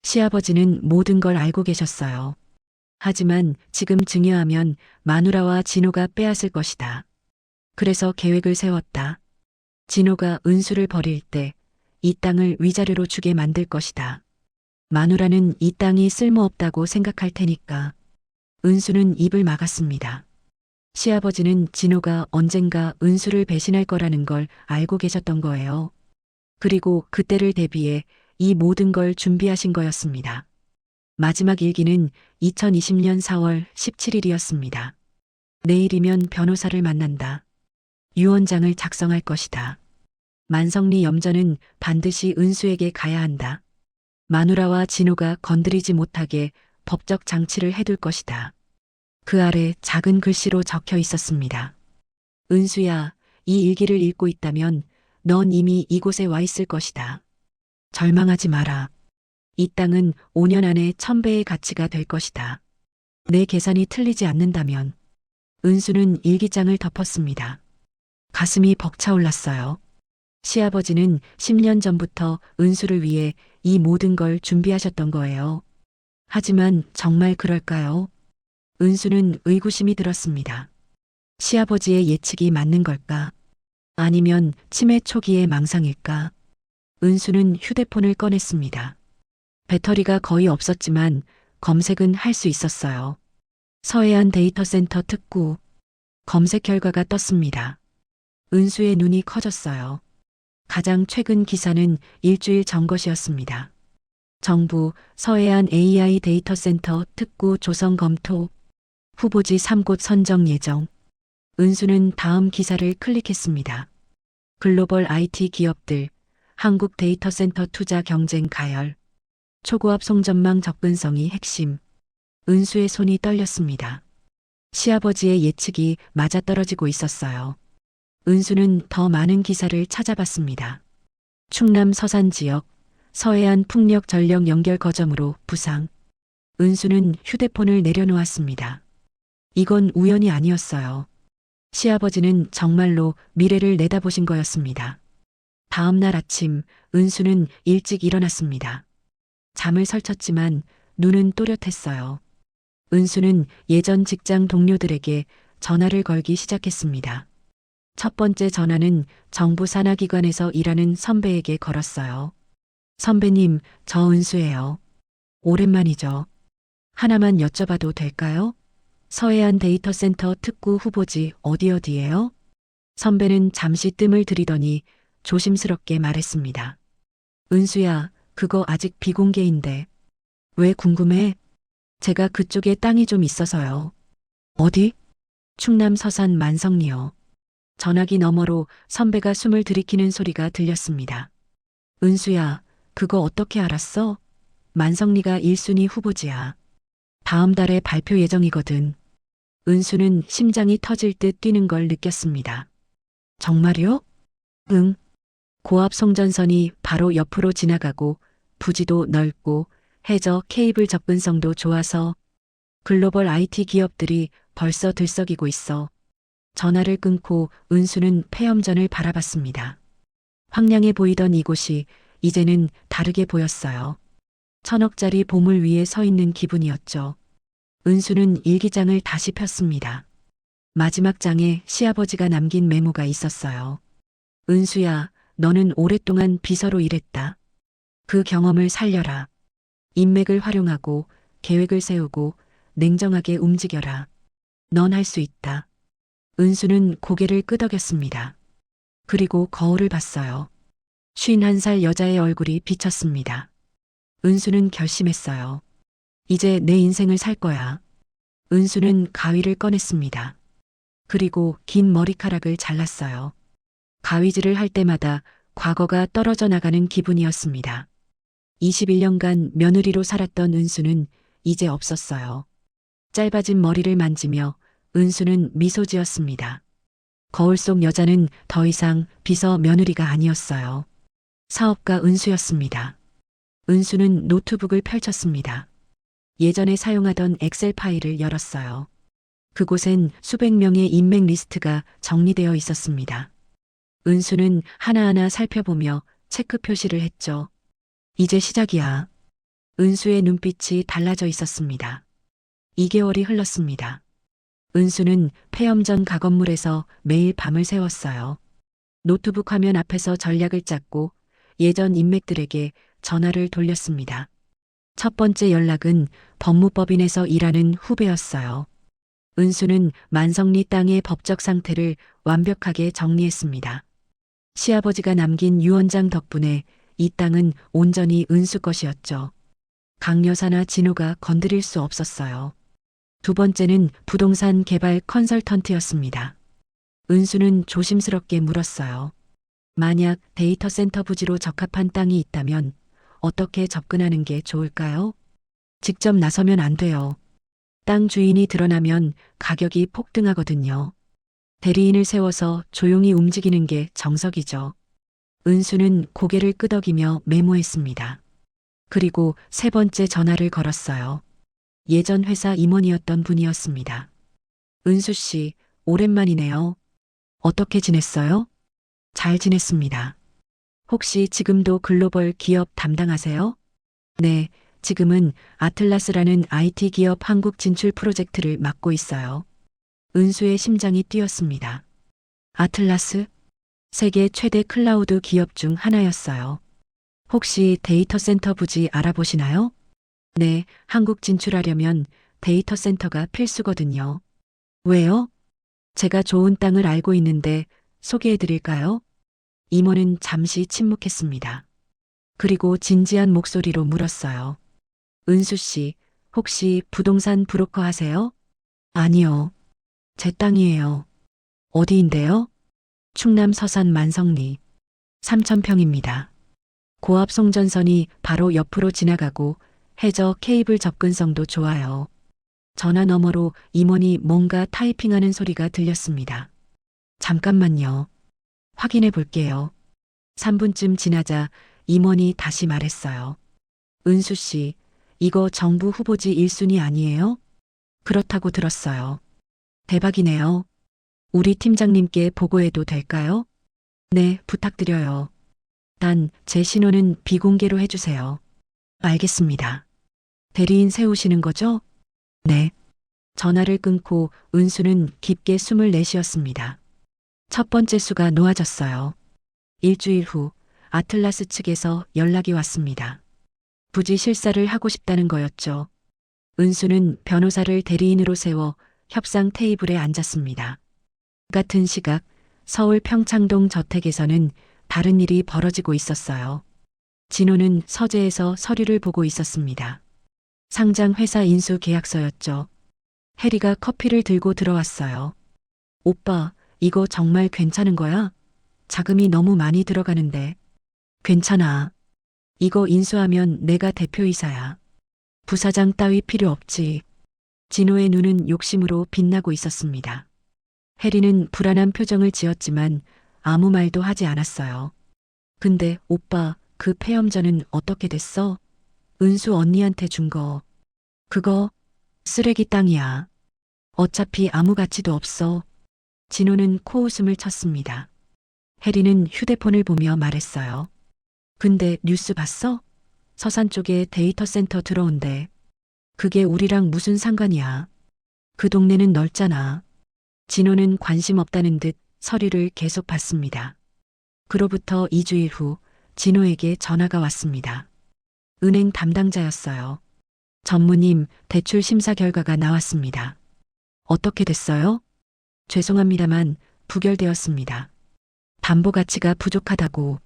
시아버지는 모든 걸 알고 계셨어요. 하지만 지금 증여하면 마누라와 진호가 빼앗을 것이다. 그래서 계획을 세웠다. 진호가 은수를 버릴 때 이 땅을 위자료로 주게 만들 것이다. 마누라는 이 땅이 쓸모없다고 생각할 테니까. 은수는 입을 막았습니다. 시아버지는 진호가 언젠가 은수를 배신할 거라는 걸 알고 계셨던 거예요. 그리고 그때를 대비해 이 모든 걸 준비하신 거였습니다. 마지막 일기는 2020년 4월 17일이었습니다. 내일이면 변호사를 만난다. 유언장을 작성할 것이다. 만성리 염전은 반드시 은수에게 가야 한다. 마누라와 진호가 건드리지 못하게 법적 장치를 해둘 것이다. 그 아래 작은 글씨로 적혀 있었습니다. 은수야, 이 일기를 읽고 있다면 넌 이미 이곳에 와 있을 것이다. 절망하지 마라. 이 땅은 5년 안에 1000배의 가치가 될 것이다. 내 계산이 틀리지 않는다면. 은수는 일기장을 덮었습니다. 가슴이 벅차올랐어요. 시아버지는 10년 전부터 은수를 위해 이 모든 걸 준비하셨던 거예요. 하지만 정말 그럴까요? 은수는 의구심이 들었습니다. 시아버지의 예측이 맞는 걸까? 아니면 치매 초기의 망상일까? 은수는 휴대폰을 꺼냈습니다. 배터리가 거의 없었지만 검색은 할 수 있었어요. 서해안 데이터센터 특구. 검색 결과가 떴습니다. 은수의 눈이 커졌어요. 가장 최근 기사는 일주일 전 것이었습니다. 정부 서해안 AI 데이터센터 특구 조성 검토. 후보지 3곳 선정 예정. 은수는 다음 기사를 클릭했습니다. 글로벌 IT 기업들, 한국 데이터센터 투자 경쟁 가열. 초고압 송전망 접근성이 핵심. 은수의 손이 떨렸습니다. 시아버지의 예측이 맞아떨어지고 있었어요. 은수는 더 많은 기사를 찾아봤습니다. 충남 서산 지역, 서해안 풍력 전력 연결 거점으로 부상. 은수는 휴대폰을 내려놓았습니다. 이건 우연이 아니었어요. 시아버지는 정말로 미래를 내다보신 거였습니다. 다음 날 아침, 은수는 일찍 일어났습니다. 잠을 설쳤지만 눈은 또렷했어요. 은수는 예전 직장 동료들에게 전화를 걸기 시작했습니다. 첫 번째 전화는 정부 산하기관에서 일하는 선배에게 걸었어요. 선배님, 저 은수예요. 오랜만이죠. 하나만 여쭤봐도 될까요? 서해안 데이터센터 특구 후보지 어디예요? 선배는 잠시 뜸을 들이더니 조심스럽게 말했습니다. 은수야, 그거 아직 비공개인데. 왜 궁금해? 제가 그쪽에 땅이 좀 있어서요. 어디? 충남 서산 만성리요. 전화기 너머로 선배가 숨을 들이키는 소리가 들렸습니다. 은수야, 그거 어떻게 알았어? 만성리가 1순위 후보지야. 다음 달에 발표 예정이거든. 은수는 심장이 터질 듯 뛰는 걸 느꼈습니다. 정말요? 응. 고압 송전선이 바로 옆으로 지나가고 부지도 넓고 해저 케이블 접근성도 좋아서 글로벌 IT 기업들이 벌써 들썩이고 있어. 전화를 끊고 은수는 폐염전을 바라봤습니다. 황량해 보이던 이곳이 이제는 다르게 보였어요. 1000억짜리 보물 위에 서 있는 기분이었죠. 은수는 일기장을 다시 폈습니다. 마지막 장에 시아버지가 남긴 메모가 있었어요. 은수야, 너는 오랫동안 비서로 일했다. 그 경험을 살려라. 인맥을 활용하고 계획을 세우고 냉정하게 움직여라. 넌 할 수 있다. 은수는 고개를 끄덕였습니다. 그리고 거울을 봤어요. 51살 여자의 얼굴이 비쳤습니다. 은수는 결심했어요. 이제 내 인생을 살 거야. 은수는 가위를 꺼냈습니다. 그리고 긴 머리카락을 잘랐어요. 가위질을 할 때마다 과거가 떨어져 나가는 기분이었습니다. 21년간 며느리로 살았던 은수는 이제 없었어요. 짧아진 머리를 만지며 은수는 미소 지었습니다. 거울 속 여자는 더 이상 비서 며느리가 아니었어요. 사업가 은수였습니다. 은수는 노트북을 펼쳤습니다. 예전에 사용하던 엑셀 파일을 열었어요. 그곳엔 수백 명의 인맥 리스트가 정리되어 있었습니다. 은수는 하나하나 살펴보며 체크 표시를 했죠. 이제 시작이야. 은수의 눈빛이 달라져 있었습니다. 2개월이 흘렀습니다. 은수는 폐염전 가건물에서 매일 밤을 새웠어요. 노트북 화면 앞에서 전략을 짰고 예전 인맥들에게 전화를 돌렸습니다. 첫 번째 연락은 법무법인에서 일하는 후배였어요. 은수는 만성리 땅의 법적 상태를 완벽하게 정리했습니다. 시아버지가 남긴 유언장 덕분에 이 땅은 온전히 은수 것이었죠. 강여사나 진호가 건드릴 수 없었어요. 두 번째는 부동산 개발 컨설턴트였습니다. 은수는 조심스럽게 물었어요. 만약 데이터 센터 부지로 적합한 땅이 있다면 어떻게 접근하는 게 좋을까요? 직접 나서면 안 돼요. 땅 주인이 드러나면 가격이 폭등하거든요. 대리인을 세워서 조용히 움직이는 게 정석이죠. 은수는 고개를 끄덕이며 메모했습니다. 그리고 세 번째 전화를 걸었어요. 예전 회사 임원이었던 분이었습니다. 은수 씨, 오랜만이네요. 어떻게 지냈어요? 잘 지냈습니다. 혹시 지금도 글로벌 기업 담당하세요? 네, 지금은 아틀라스라는 IT 기업 한국 진출 프로젝트를 맡고 있어요. 은수의 심장이 뛰었습니다. 아틀라스? 세계 최대 클라우드 기업 중 하나였어요. 혹시 데이터 센터 부지 알아보시나요? 네, 한국 진출하려면 데이터 센터가 필수거든요. 왜요? 제가 좋은 땅을 알고 있는데 소개해 드릴까요? 임원은 잠시 침묵했습니다. 그리고 진지한 목소리로 물었어요. 은수 씨, 혹시 부동산 브로커 하세요? 아니요. 제 땅이에요. 어디인데요? 충남 서산 만성리. 3,000평입니다. 고압 송전선이 바로 옆으로 지나가고 해저 케이블 접근성도 좋아요. 전화 너머로 임원이 뭔가 타이핑하는 소리가 들렸습니다. 잠깐만요. 확인해 볼게요. 3분쯤 지나자 임원이 다시 말했어요. 은수 씨, 이거 정부 후보지 1순위 아니에요? 그렇다고 들었어요. 대박이네요. 우리 팀장님께 보고해도 될까요? 네, 부탁드려요. 단, 제 신호는 비공개로 해주세요. 알겠습니다. 대리인 세우시는 거죠? 네. 전화를 끊고 은수는 깊게 숨을 내쉬었습니다. 첫 번째 수가 놓아졌어요. 일주일 후 아틀라스 측에서 연락이 왔습니다. 부지 실사를 하고 싶다는 거였죠. 은수는 변호사를 대리인으로 세워 협상 테이블에 앉았습니다. 같은 시각 서울 평창동 저택에서는 다른 일이 벌어지고 있었어요. 진호는 서재에서 서류를 보고 있었습니다. 상장 회사 인수 계약서였죠. 해리가 커피를 들고 들어왔어요. 오빠, 이거 정말 괜찮은 거야? 자금이 너무 많이 들어가는데. 괜찮아. 이거 인수하면 내가 대표이사야. 부사장 따위 필요 없지. 진호의 눈은 욕심으로 빛나고 있었습니다. 해리는 불안한 표정을 지었지만 아무 말도 하지 않았어요. 근데 오빠, 그 폐염전은 어떻게 됐어? 은수 언니한테 준 거. 그거 쓰레기 땅이야. 어차피 아무 가치도 없어. 진호는 코웃음을 쳤습니다. 해리는 휴대폰을 보며 말했어요. 근데 뉴스 봤어? 서산 쪽에 데이터 센터 들어온대. 그게 우리랑 무슨 상관이야. 그 동네는 넓잖아. 진호는 관심 없다는 듯 서류를 계속 봤습니다. 그로부터 2주일 후 진호에게 전화가 왔습니다. 은행 담당자였어요. 전무님, 대출 심사 결과가 나왔습니다. 어떻게 됐어요? 죄송합니다만 부결되었습니다. 담보 가치가 부족하다고.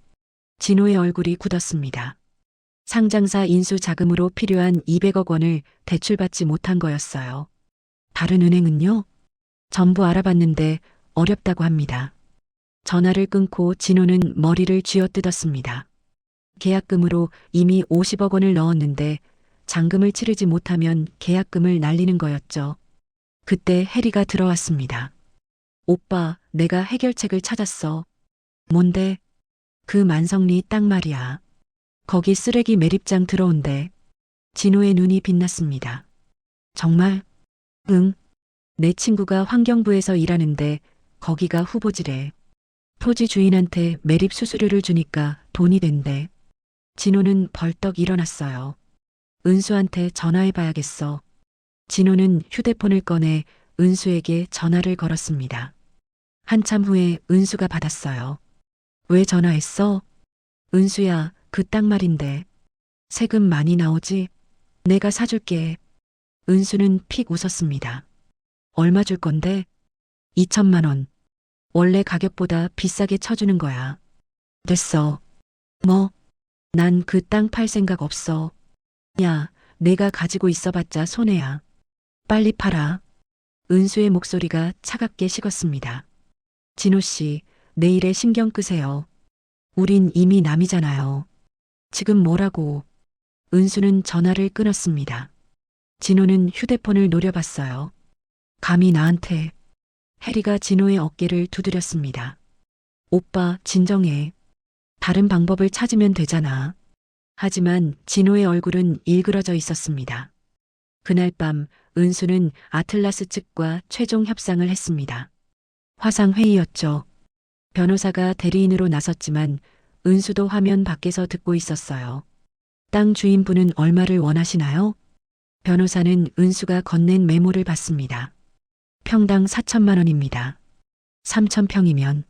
진호의 얼굴이 굳었습니다. 상장사 인수 자금으로 필요한 200억 원을 대출받지 못한 거였어요. 다른 은행은요? 전부 알아봤는데 어렵다고 합니다. 전화를 끊고 진호는 머리를 쥐어뜯었습니다. 계약금으로 이미 50억 원을 넣었는데 잔금을 치르지 못하면 계약금을 날리는 거였죠. 그때 해리가 들어왔습니다. 오빠, 내가 해결책을 찾았어. 뭔데? 그 만성리 땅 말이야. 거기 쓰레기 매립장 들어온대. 진호의 눈이 빛났습니다. 정말? 응. 내 친구가 환경부에서 일하는데 거기가 후보지래. 토지 주인한테 매립 수수료를 주니까 돈이 된대. 진호는 벌떡 일어났어요. 은수한테 전화해봐야겠어. 진호는 휴대폰을 꺼내 은수에게 전화를 걸었습니다. 한참 후에 은수가 받았어요. 왜 전화했어? 은수야, 그 땅 말인데. 세금 많이 나오지? 내가 사줄게. 은수는 픽 웃었습니다. 얼마 줄 건데? 2천만 원. 원래 가격보다 비싸게 쳐주는 거야. 됐어. 뭐? 난 그 땅 팔 생각 없어. 야, 내가 가지고 있어봤자 손해야. 빨리 팔아. 은수의 목소리가 차갑게 식었습니다. 진호 씨, 내일에 신경 끄세요. 우린 이미 남이잖아요. 지금 뭐라고? 은수는 전화를 끊었습니다. 진호는 휴대폰을 노려봤어요. 감히 나한테. 해리가 진호의 어깨를 두드렸습니다. 오빠, 진정해. 다른 방법을 찾으면 되잖아. 하지만 진호의 얼굴은 일그러져 있었습니다. 그날 밤 은수는 아틀라스 측과 최종 협상을 했습니다. 화상회의였죠. 변호사가 대리인으로 나섰지만 은수도 화면 밖에서 듣고 있었어요. 땅 주인분은 얼마를 원하시나요? 변호사는 은수가 건넨 메모를 봤습니다. 평당 4천만 원입니다. 3,000평이면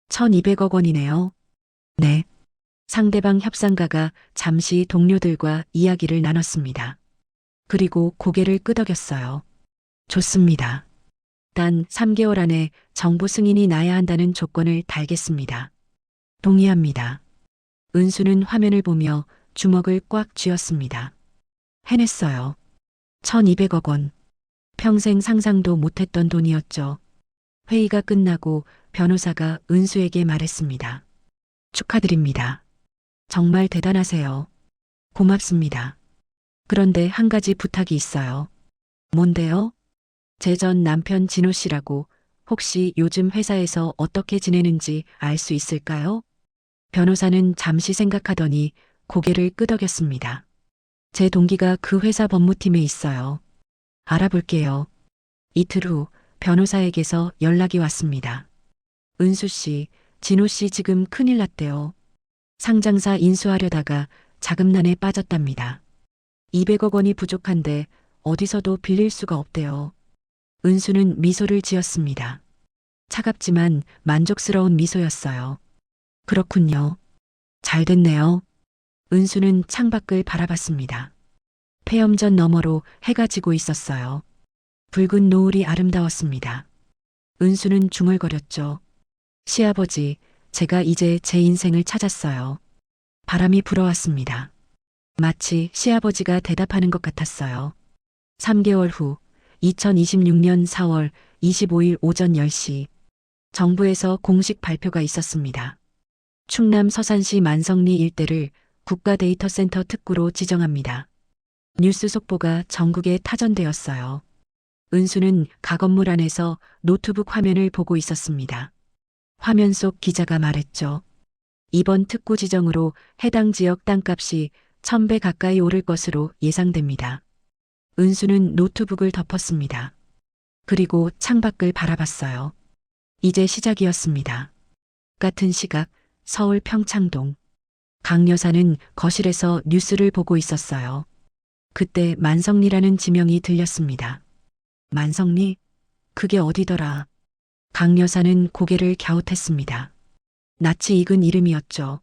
1,200억 원이네요. 네. 상대방 협상가가 잠시 동료들과 이야기를 나눴습니다. 그리고 고개를 끄덕였어요. 좋습니다. 단 3개월 안에 정부 승인이 나야 한다는 조건을 달겠습니다. 동의합니다. 은수는 화면을 보며 주먹을 꽉 쥐었습니다. 해냈어요. 1,200억 원. 평생 상상도 못했던 돈이었죠. 회의가 끝나고 변호사가 은수에게 말했습니다. 축하드립니다. 정말 대단하세요. 고맙습니다. 그런데 한 가지 부탁이 있어요. 뭔데요? 제 전 남편 진호 씨라고 혹시 요즘 회사에서 어떻게 지내는지 알 수 있을까요? 변호사는 잠시 생각하더니 고개를 끄덕였습니다. 제 동기가 그 회사 법무팀에 있어요. 알아볼게요. 이틀 후 변호사에게서 연락이 왔습니다. 은수 씨, 진호 씨 지금 큰일 났대요. 상장사 인수하려다가 자금난에 빠졌답니다. 200억 원이 부족한데 어디서도 빌릴 수가 없대요. 은수는 미소를 지었습니다. 차갑지만 만족스러운 미소였어요. 그렇군요. 잘 됐네요. 은수는 창밖을 바라봤습니다. 폐염전 너머로 해가 지고 있었어요. 붉은 노을이 아름다웠습니다. 은수는 중얼거렸죠. 시아버지, 제가 이제 제 인생을 찾았어요. 바람이 불어왔습니다. 마치 시아버지가 대답하는 것 같았어요. 3개월 후 2026년 4월 25일 오전 10시 정부에서 공식 발표가 있었습니다. 충남 서산시 만성리 일대를 국가데이터센터 특구로 지정합니다. 뉴스 속보가 전국에 타전되었어요. 은수는 가건물 안에서 노트북 화면을 보고 있었습니다. 화면 속 기자가 말했죠. 이번 특구 지정으로 해당 지역 땅값이 1,000배 가까이 오를 것으로 예상됩니다. 은수는 노트북을 덮었습니다. 그리고 창밖을 바라봤어요. 이제 시작이었습니다. 같은 시각 서울 평창동. 강 여사는 거실에서 뉴스를 보고 있었어요. 그때 만성리라는 지명이 들렸습니다. 만성리? 그게 어디더라? 강 여사는 고개를 갸웃했습니다. 낯이 익은 이름이었죠.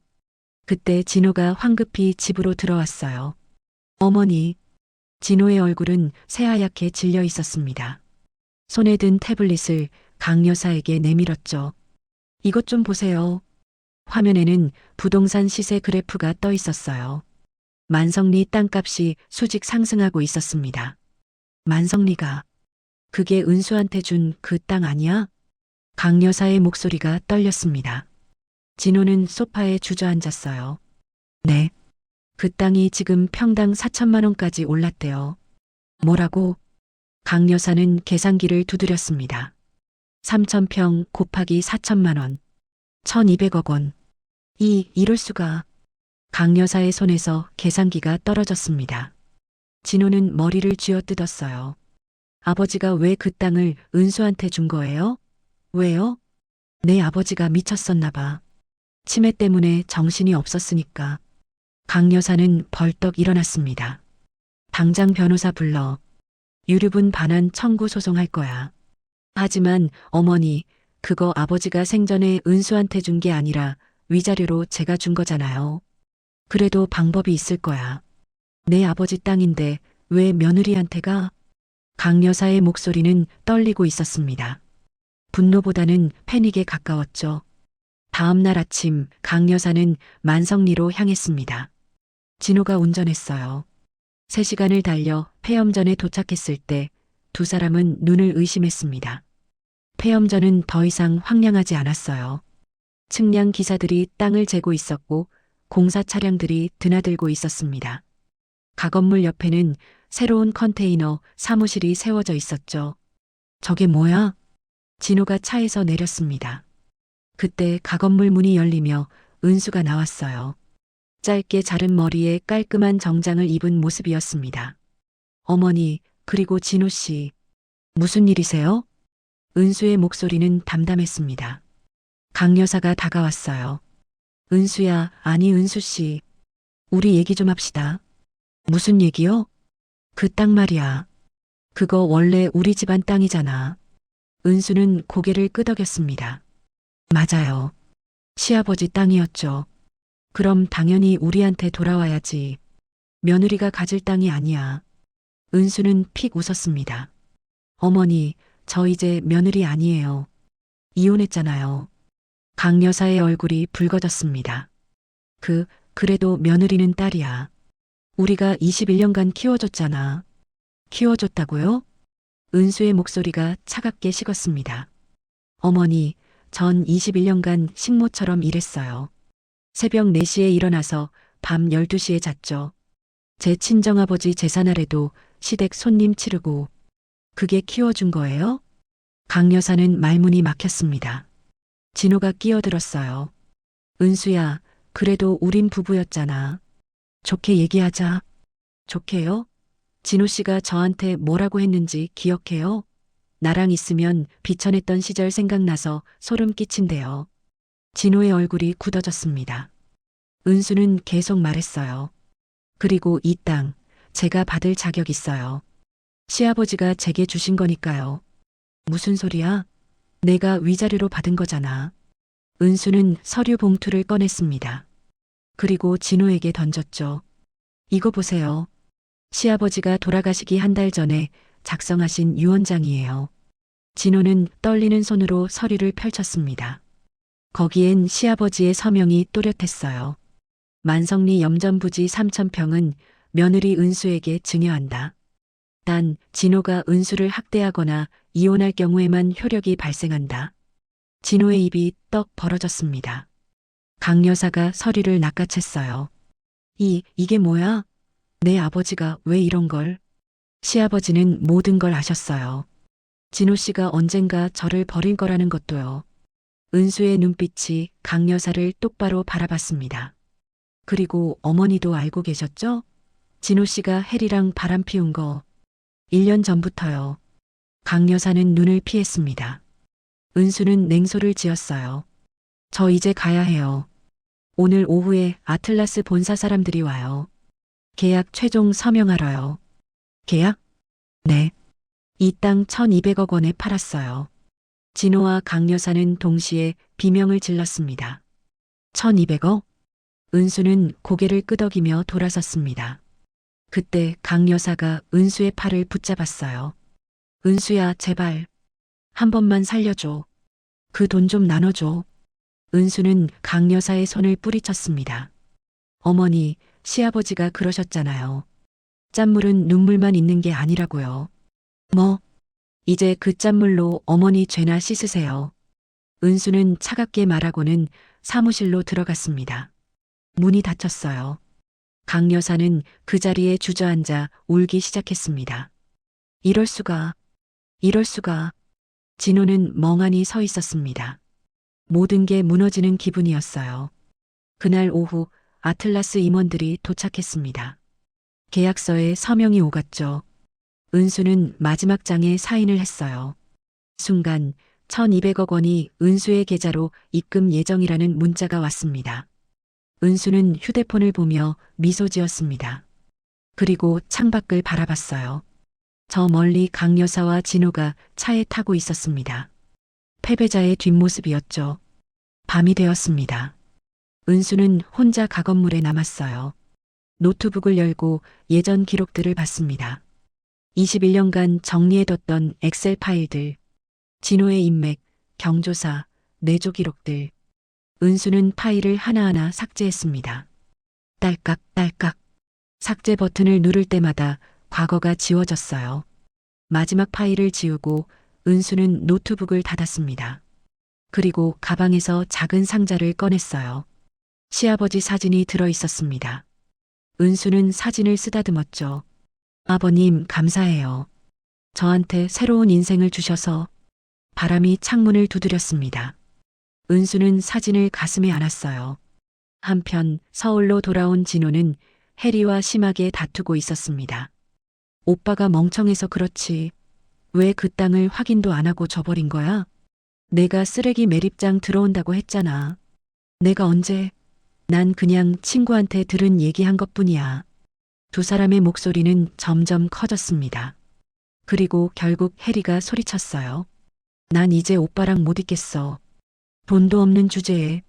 그때 진호가 황급히 집으로 들어왔어요. 어머니. 진호의 얼굴은 새하얗게 질려 있었습니다. 손에 든 태블릿을 강 여사에게 내밀었죠. 이것 좀 보세요. 화면에는 부동산 시세 그래프가 떠 있었어요. 만성리 땅값이 수직 상승하고 있었습니다. 만성리가 그게 은수한테 준 그 땅 아니야? 강 여사의 목소리가 떨렸습니다. 진호는 소파에 주저앉았어요. 네. 그 땅이 지금 평당 4천만 원까지 올랐대요. 뭐라고? 강 여사는 계산기를 두드렸습니다. 3,000평 곱하기 4천만 원. 1,200억 원. 이럴 수가. 강 여사의 손에서 계산기가 떨어졌습니다. 진호는 머리를 쥐어뜯었어요. 아버지가 왜 그 땅을 은수한테 준 거예요? 왜요? 내 아버지가 미쳤었나 봐. 치매 때문에 정신이 없었으니까. 강 여사는 벌떡 일어났습니다. 당장 변호사 불러. 유류분 반환 청구 소송할 거야. 하지만 어머니, 그거 아버지가 생전에 은수한테 준 게 아니라 위자료로 제가 준 거잖아요. 그래도 방법이 있을 거야. 내 아버지 땅인데 왜 며느리한테가? 강 여사의 목소리는 떨리고 있었습니다. 분노보다는 패닉에 가까웠죠. 다음 날 아침 강 여사는 만성리로 향했습니다. 진호가 운전했어요. 3시간을 달려 폐염전에 도착했을 때 두 사람은 눈을 의심했습니다. 폐염전은 더 이상 황량하지 않았어요. 측량 기사들이 땅을 재고 있었고 공사 차량들이 드나들고 있었습니다. 가건물 옆에는 새로운 컨테이너 사무실이 세워져 있었죠. 저게 뭐야? 진호가 차에서 내렸습니다. 그때 가건물 문이 열리며 은수가 나왔어요. 짧게 자른 머리에 깔끔한 정장을 입은 모습이었습니다. 어머니, 그리고 진호 씨. 무슨 일이세요? 은수의 목소리는 담담했습니다. 강 여사가 다가왔어요. 은수야, 아니 은수 씨. 우리 얘기 좀 합시다. 무슨 얘기요? 그 땅 말이야. 그거 원래 우리 집안 땅이잖아. 은수는 고개를 끄덕였습니다. 맞아요. 시아버지 땅이었죠. 그럼 당연히 우리한테 돌아와야지. 며느리가 가질 땅이 아니야. 은수는 픽 웃었습니다. 어머니, 저 이제 며느리 아니에요. 이혼했잖아요. 강 여사의 얼굴이 붉어졌습니다. 그래도 며느리는 딸이야. 우리가 21년간 키워줬잖아. 키워줬다고요? 은수의 목소리가 차갑게 식었습니다. 어머니, 전 21년간 식모처럼 일했어요. 새벽 4시에 일어나서 밤 12시에 잤죠. 제 친정아버지 제사날에도 시댁 손님 치르고. 그게 키워준 거예요? 강 여사는 말문이 막혔습니다. 진호가 끼어들었어요. 은수야, 그래도 우린 부부였잖아. 좋게 얘기하자. 좋게요? 진호 씨가 저한테 뭐라고 했는지 기억해요? 나랑 있으면 비천했던 시절 생각나서 소름 끼친대요. 진호의 얼굴이 굳어졌습니다. 은수는 계속 말했어요. 그리고 이 땅, 제가 받을 자격 있어요. 시아버지가 제게 주신 거니까요. 무슨 소리야? 내가 위자료로 받은 거잖아. 은수는 서류 봉투를 꺼냈습니다. 그리고 진호에게 던졌죠. 이거 보세요. 시아버지가 돌아가시기 한 달 전에 작성하신 유언장이에요. 진호는 떨리는 손으로 서류를 펼쳤습니다. 거기엔 시아버지의 서명이 또렷했어요. 만성리 염전부지 3,000평은 며느리 은수에게 증여한다. 단 진호가 은수를 학대하거나 이혼할 경우에만 효력이 발생한다. 진호의 입이 떡 벌어졌습니다. 강 여사가 서류를 낚아챘어요. 이게 뭐야? 내 아버지가 왜 이런 걸? 시아버지는 모든 걸 아셨어요. 진호 씨가 언젠가 저를 버릴 거라는 것도요. 은수의 눈빛이 강 여사를 똑바로 바라봤습니다. 그리고 어머니도 알고 계셨죠? 진호 씨가 혜리랑 바람 피운 거 1년 전부터요. 강 여사는 눈을 피했습니다. 은수는 냉소를 지었어요. 저 이제 가야 해요. 오늘 오후에 아틀라스 본사 사람들이 와요. 계약 최종 서명하러요. 계약? 네. 이 땅 1,200억 원에 팔았어요. 진호와 강 여사는 동시에 비명을 질렀습니다. 1,200억? 은수는 고개를 끄덕이며 돌아섰습니다. 그때 강 여사가 은수의 팔을 붙잡았어요. 은수야, 제발. 한 번만 살려줘. 그 돈 좀 나눠줘. 은수는 강 여사의 손을 뿌리쳤습니다. 어머니, 시아버지가 그러셨잖아요. 짠물은 눈물만 있는 게 아니라고요. 뭐? 이제 그 짠물로 어머니 죄나 씻으세요. 은수는 차갑게 말하고는 사무실로 들어갔습니다. 문이 닫혔어요. 강 여사는 그 자리에 주저앉아 울기 시작했습니다. 이럴 수가. 진호는 멍하니 서 있었습니다. 모든 게 무너지는 기분이었어요. 그날 오후 아틀라스 임원들이 도착했습니다. 계약서에 서명이 오갔죠. 은수는 마지막 장에 사인을 했어요. 순간 1,200억 원이 은수의 계좌로 입금 예정이라는 문자가 왔습니다. 은수는 휴대폰을 보며 미소 지었습니다. 그리고 창밖을 바라봤어요. 저 멀리 강 여사와 진호가 차에 타고 있었습니다. 패배자의 뒷모습이었죠. 밤이 되었습니다. 은수는 혼자 가건물에 남았어요. 노트북을 열고 예전 기록들을 봤습니다. 21년간 정리해뒀던 엑셀 파일들, 진호의 인맥, 경조사, 내조 기록들. 은수는 파일을 하나하나 삭제했습니다. 딸깍딸깍. 삭제 버튼을 누를 때마다 과거가 지워졌어요. 마지막 파일을 지우고 은수는 노트북을 닫았습니다. 그리고 가방에서 작은 상자를 꺼냈어요. 시아버지 사진이 들어 있었습니다. 은수는 사진을 쓰다듬었죠. 아버님, 감사해요. 저한테 새로운 인생을 주셔서. 바람이 창문을 두드렸습니다. 은수는 사진을 가슴에 안았어요. 한편 서울로 돌아온 진호는 해리와 심하게 다투고 있었습니다. 오빠가 멍청해서 그렇지. 왜 그 땅을 확인도 안 하고 줘버린 거야? 내가 쓰레기 매립장 들어온다고 했잖아. 내가 언제? 난 그냥 친구한테 들은 얘기한 것뿐이야. 두 사람의 목소리는 점점 커졌습니다. 그리고 결국 해리가 소리쳤어요. 난 이제 오빠랑 못 있겠어. 돈도 없는 주제에.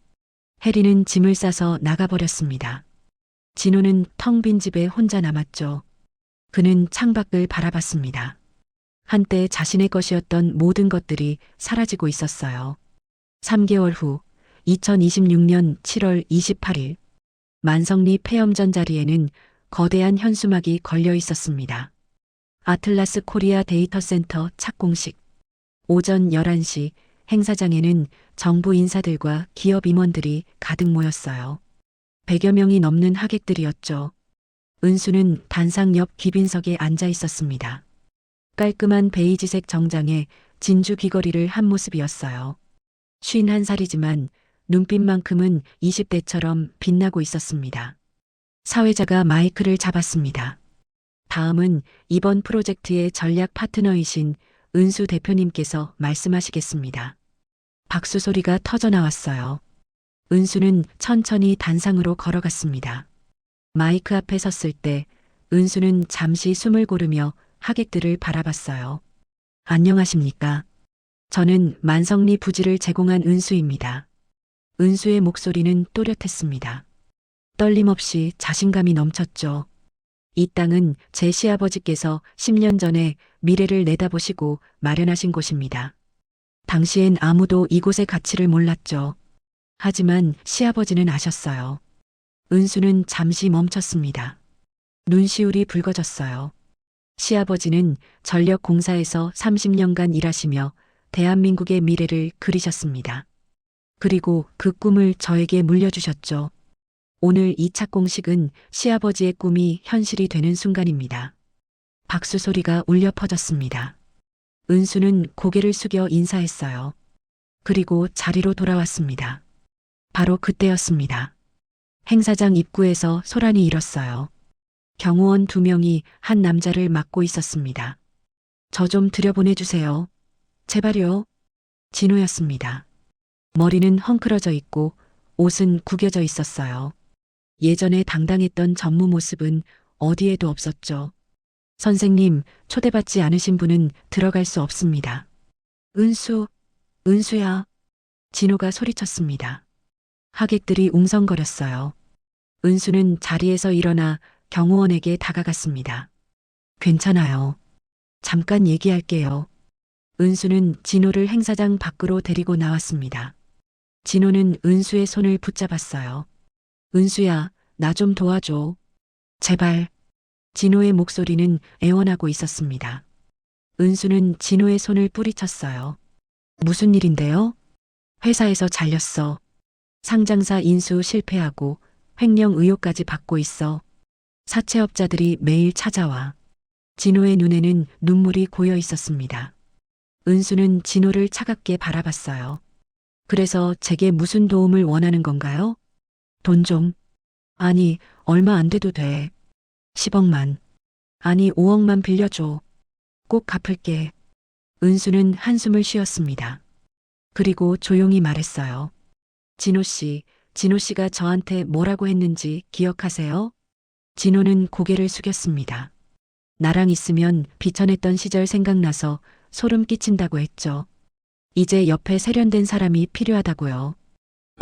해리는 짐을 싸서 나가버렸습니다. 진호는 텅 빈 집에 혼자 남았죠. 그는 창밖을 바라봤습니다. 한때 자신의 것이었던 모든 것들이 사라지고 있었어요. 3개월 후 2026년 7월 28일 만성리 폐염전 자리에는 거대한 현수막이 걸려 있었습니다. 아틀라스 코리아 데이터 센터 착공식. 오전 11시 행사장에는 정부 인사들과 기업 임원들이 가득 모였어요. 100여 명이 넘는 하객들이었죠. 은수는 단상 옆 귀빈석에 앉아 있었습니다. 깔끔한 베이지색 정장에 진주 귀걸이를 한 모습이었어요. 51살이지만 눈빛만큼은 20대처럼 빛나고 있었습니다. 사회자가 마이크를 잡았습니다. 다음은 이번 프로젝트의 전략 파트너이신 은수 대표님께서 말씀하시겠습니다. 박수 소리가 터져 나왔어요. 은수는 천천히 단상으로 걸어갔습니다. 마이크 앞에 섰을 때 은수는 잠시 숨을 고르며 하객들을 바라봤어요. 안녕하십니까? 저는 만성리 부지를 제공한 은수입니다. 은수의 목소리는 또렷했습니다. 떨림 없이 자신감이 넘쳤죠. 이 땅은 제 시아버지께서 10년 전에 미래를 내다보시고 마련하신 곳입니다. 당시엔 아무도 이곳의 가치를 몰랐죠. 하지만 시아버지는 아셨어요. 은수는 잠시 멈췄습니다. 눈시울이 붉어졌어요. 시아버지는 전력공사에서 30년간 일하시며 대한민국의 미래를 그리셨습니다. 그리고 그 꿈을 저에게 물려주셨죠. 오늘 이 착공식은 시아버지의 꿈이 현실이 되는 순간입니다. 박수 소리가 울려 퍼졌습니다. 은수는 고개를 숙여 인사했어요. 그리고 자리로 돌아왔습니다. 바로 그때였습니다. 행사장 입구에서 소란이 일었어요. 경호원 2명이 한 남자를 막고 있었습니다. 저 좀 들여보내주세요. 제발요. 진호였습니다. 머리는 헝클어져 있고 옷은 구겨져 있었어요. 예전에 당당했던 전무 모습은 어디에도 없었죠. 선생님, 초대받지 않으신 분은 들어갈 수 없습니다. 은수야. 진호가 소리쳤습니다. 하객들이 웅성거렸어요. 은수는 자리에서 일어나 경호원에게 다가갔습니다. 괜찮아요. 잠깐 얘기할게요. 은수는 진호를 행사장 밖으로 데리고 나왔습니다. 진호는 은수의 손을 붙잡았어요. 은수야, 나 좀 도와줘. 제발. 진호의 목소리는 애원하고 있었습니다. 은수는 진호의 손을 뿌리쳤어요. 무슨 일인데요? 회사에서 잘렸어. 상장사 인수 실패하고 횡령 의혹까지 받고 있어. 사채업자들이 매일 찾아와. 진호의 눈에는 눈물이 고여 있었습니다. 은수는 진호를 차갑게 바라봤어요. 그래서 제게 무슨 도움을 원하는 건가요? 돈 좀. 아니, 얼마 안 돼도 돼. 10억만. 아니, 5억만 빌려줘. 꼭 갚을게. 은수는 한숨을 쉬었습니다. 그리고 조용히 말했어요. 진호 씨가 저한테 뭐라고 했는지 기억하세요? 진호는 고개를 숙였습니다. 나랑 있으면 비천했던 시절 생각나서 소름 끼친다고 했죠. 이제 옆에 세련된 사람이 필요하다고요.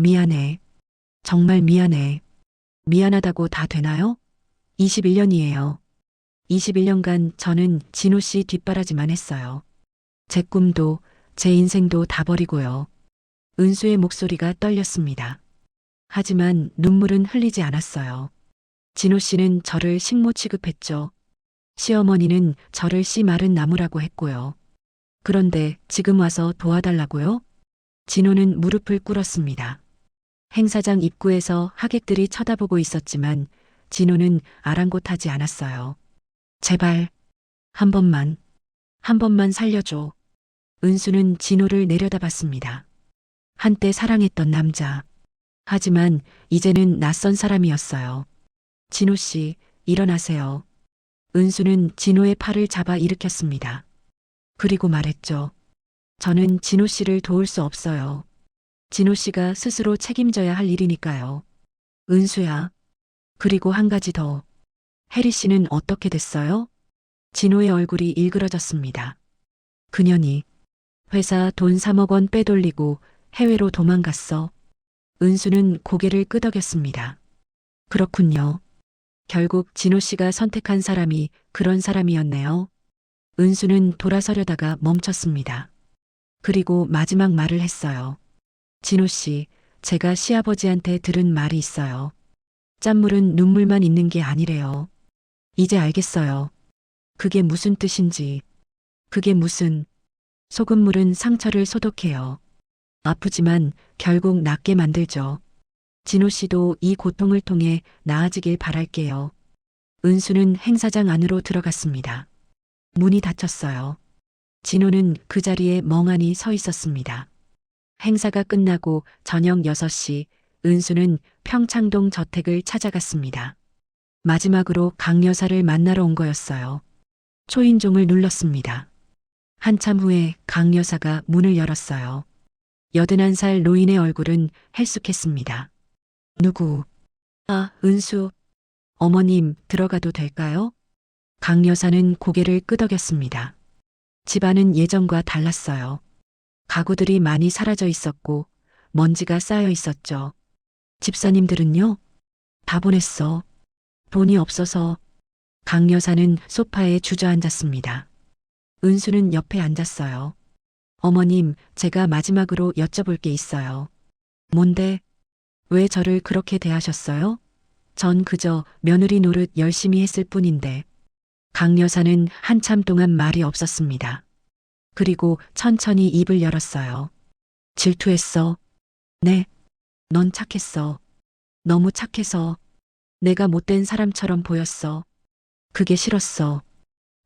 미안해. 정말 미안해. 미안하다고 다 되나요? 21년이에요. 21년간 저는 진호 씨 뒷바라지만 했어요. 제 꿈도 제 인생도 다 버리고요. 은수의 목소리가 떨렸습니다. 하지만 눈물은 흘리지 않았어요. 진호 씨는 저를 식모 취급했죠. 시어머니는 저를 씨 마른 나무라고 했고요. 그런데 지금 와서 도와달라고요? 진호는 무릎을 꿇었습니다. 행사장 입구에서 하객들이 쳐다보고 있었지만 진호는 아랑곳하지 않았어요. 제발, 한 번만 살려줘. 은수는 진호를 내려다봤습니다. 한때 사랑했던 남자. 하지만 이제는 낯선 사람이었어요. 진호 씨, 일어나세요. 은수는 진호의 팔을 잡아 일으켰습니다. 그리고 말했죠. 저는 진호 씨를 도울 수 없어요. 진호 씨가 스스로 책임져야 할 일이니까요. 은수야. 그리고 한 가지 더. 혜리 씨는 어떻게 됐어요? 진호의 얼굴이 일그러졌습니다. 그년이 회사 돈 3억 원 빼돌리고 해외로 도망갔어. 은수는 고개를 끄덕였습니다. 그렇군요. 결국 진호 씨가 선택한 사람이 그런 사람이었네요. 은수는 돌아서려다가 멈췄습니다. 그리고 마지막 말을 했어요. 진호 씨, 제가 시아버지한테 들은 말이 있어요. 짠물은 눈물만 있는 게 아니래요. 이제 알겠어요. 그게 무슨 뜻인지. 그게 무슨. 소금물은 상처를 소독해요. 아프지만 결국 낫게 만들죠. 진호 씨도 이 고통을 통해 나아지길 바랄게요. 은수는 행사장 안으로 들어갔습니다. 문이 닫혔어요. 진호는 그 자리에 멍하니 서 있었습니다. 행사가 끝나고 저녁 6시 은수는 평창동 저택을 찾아갔습니다. 마지막으로 강 여사를 만나러 온 거였어요. 초인종을 눌렀습니다. 한참 후에 강 여사가 문을 열었어요. 81살 노인의 얼굴은 헬쑥했습니다. 누구? 아, 은수. 어머님, 들어가도 될까요? 강 여사는 고개를 끄덕였습니다. 집안은 예전과 달랐어요. 가구들이 많이 사라져 있었고 먼지가 쌓여 있었죠. 집사님들은요? 다 보냈어. 돈이 없어서. 강 여사는 소파에 주저앉았습니다. 은수는 옆에 앉았어요. 어머님, 제가 마지막으로 여쭤볼 게 있어요. 뭔데? 왜 저를 그렇게 대하셨어요? 전 그저 며느리 노릇 열심히 했을 뿐인데. 강 여사는 한참 동안 말이 없었습니다. 그리고 천천히 입을 열었어요. 질투했어. 네. 넌 착했어. 너무 착해서 내가 못된 사람처럼 보였어. 그게 싫었어.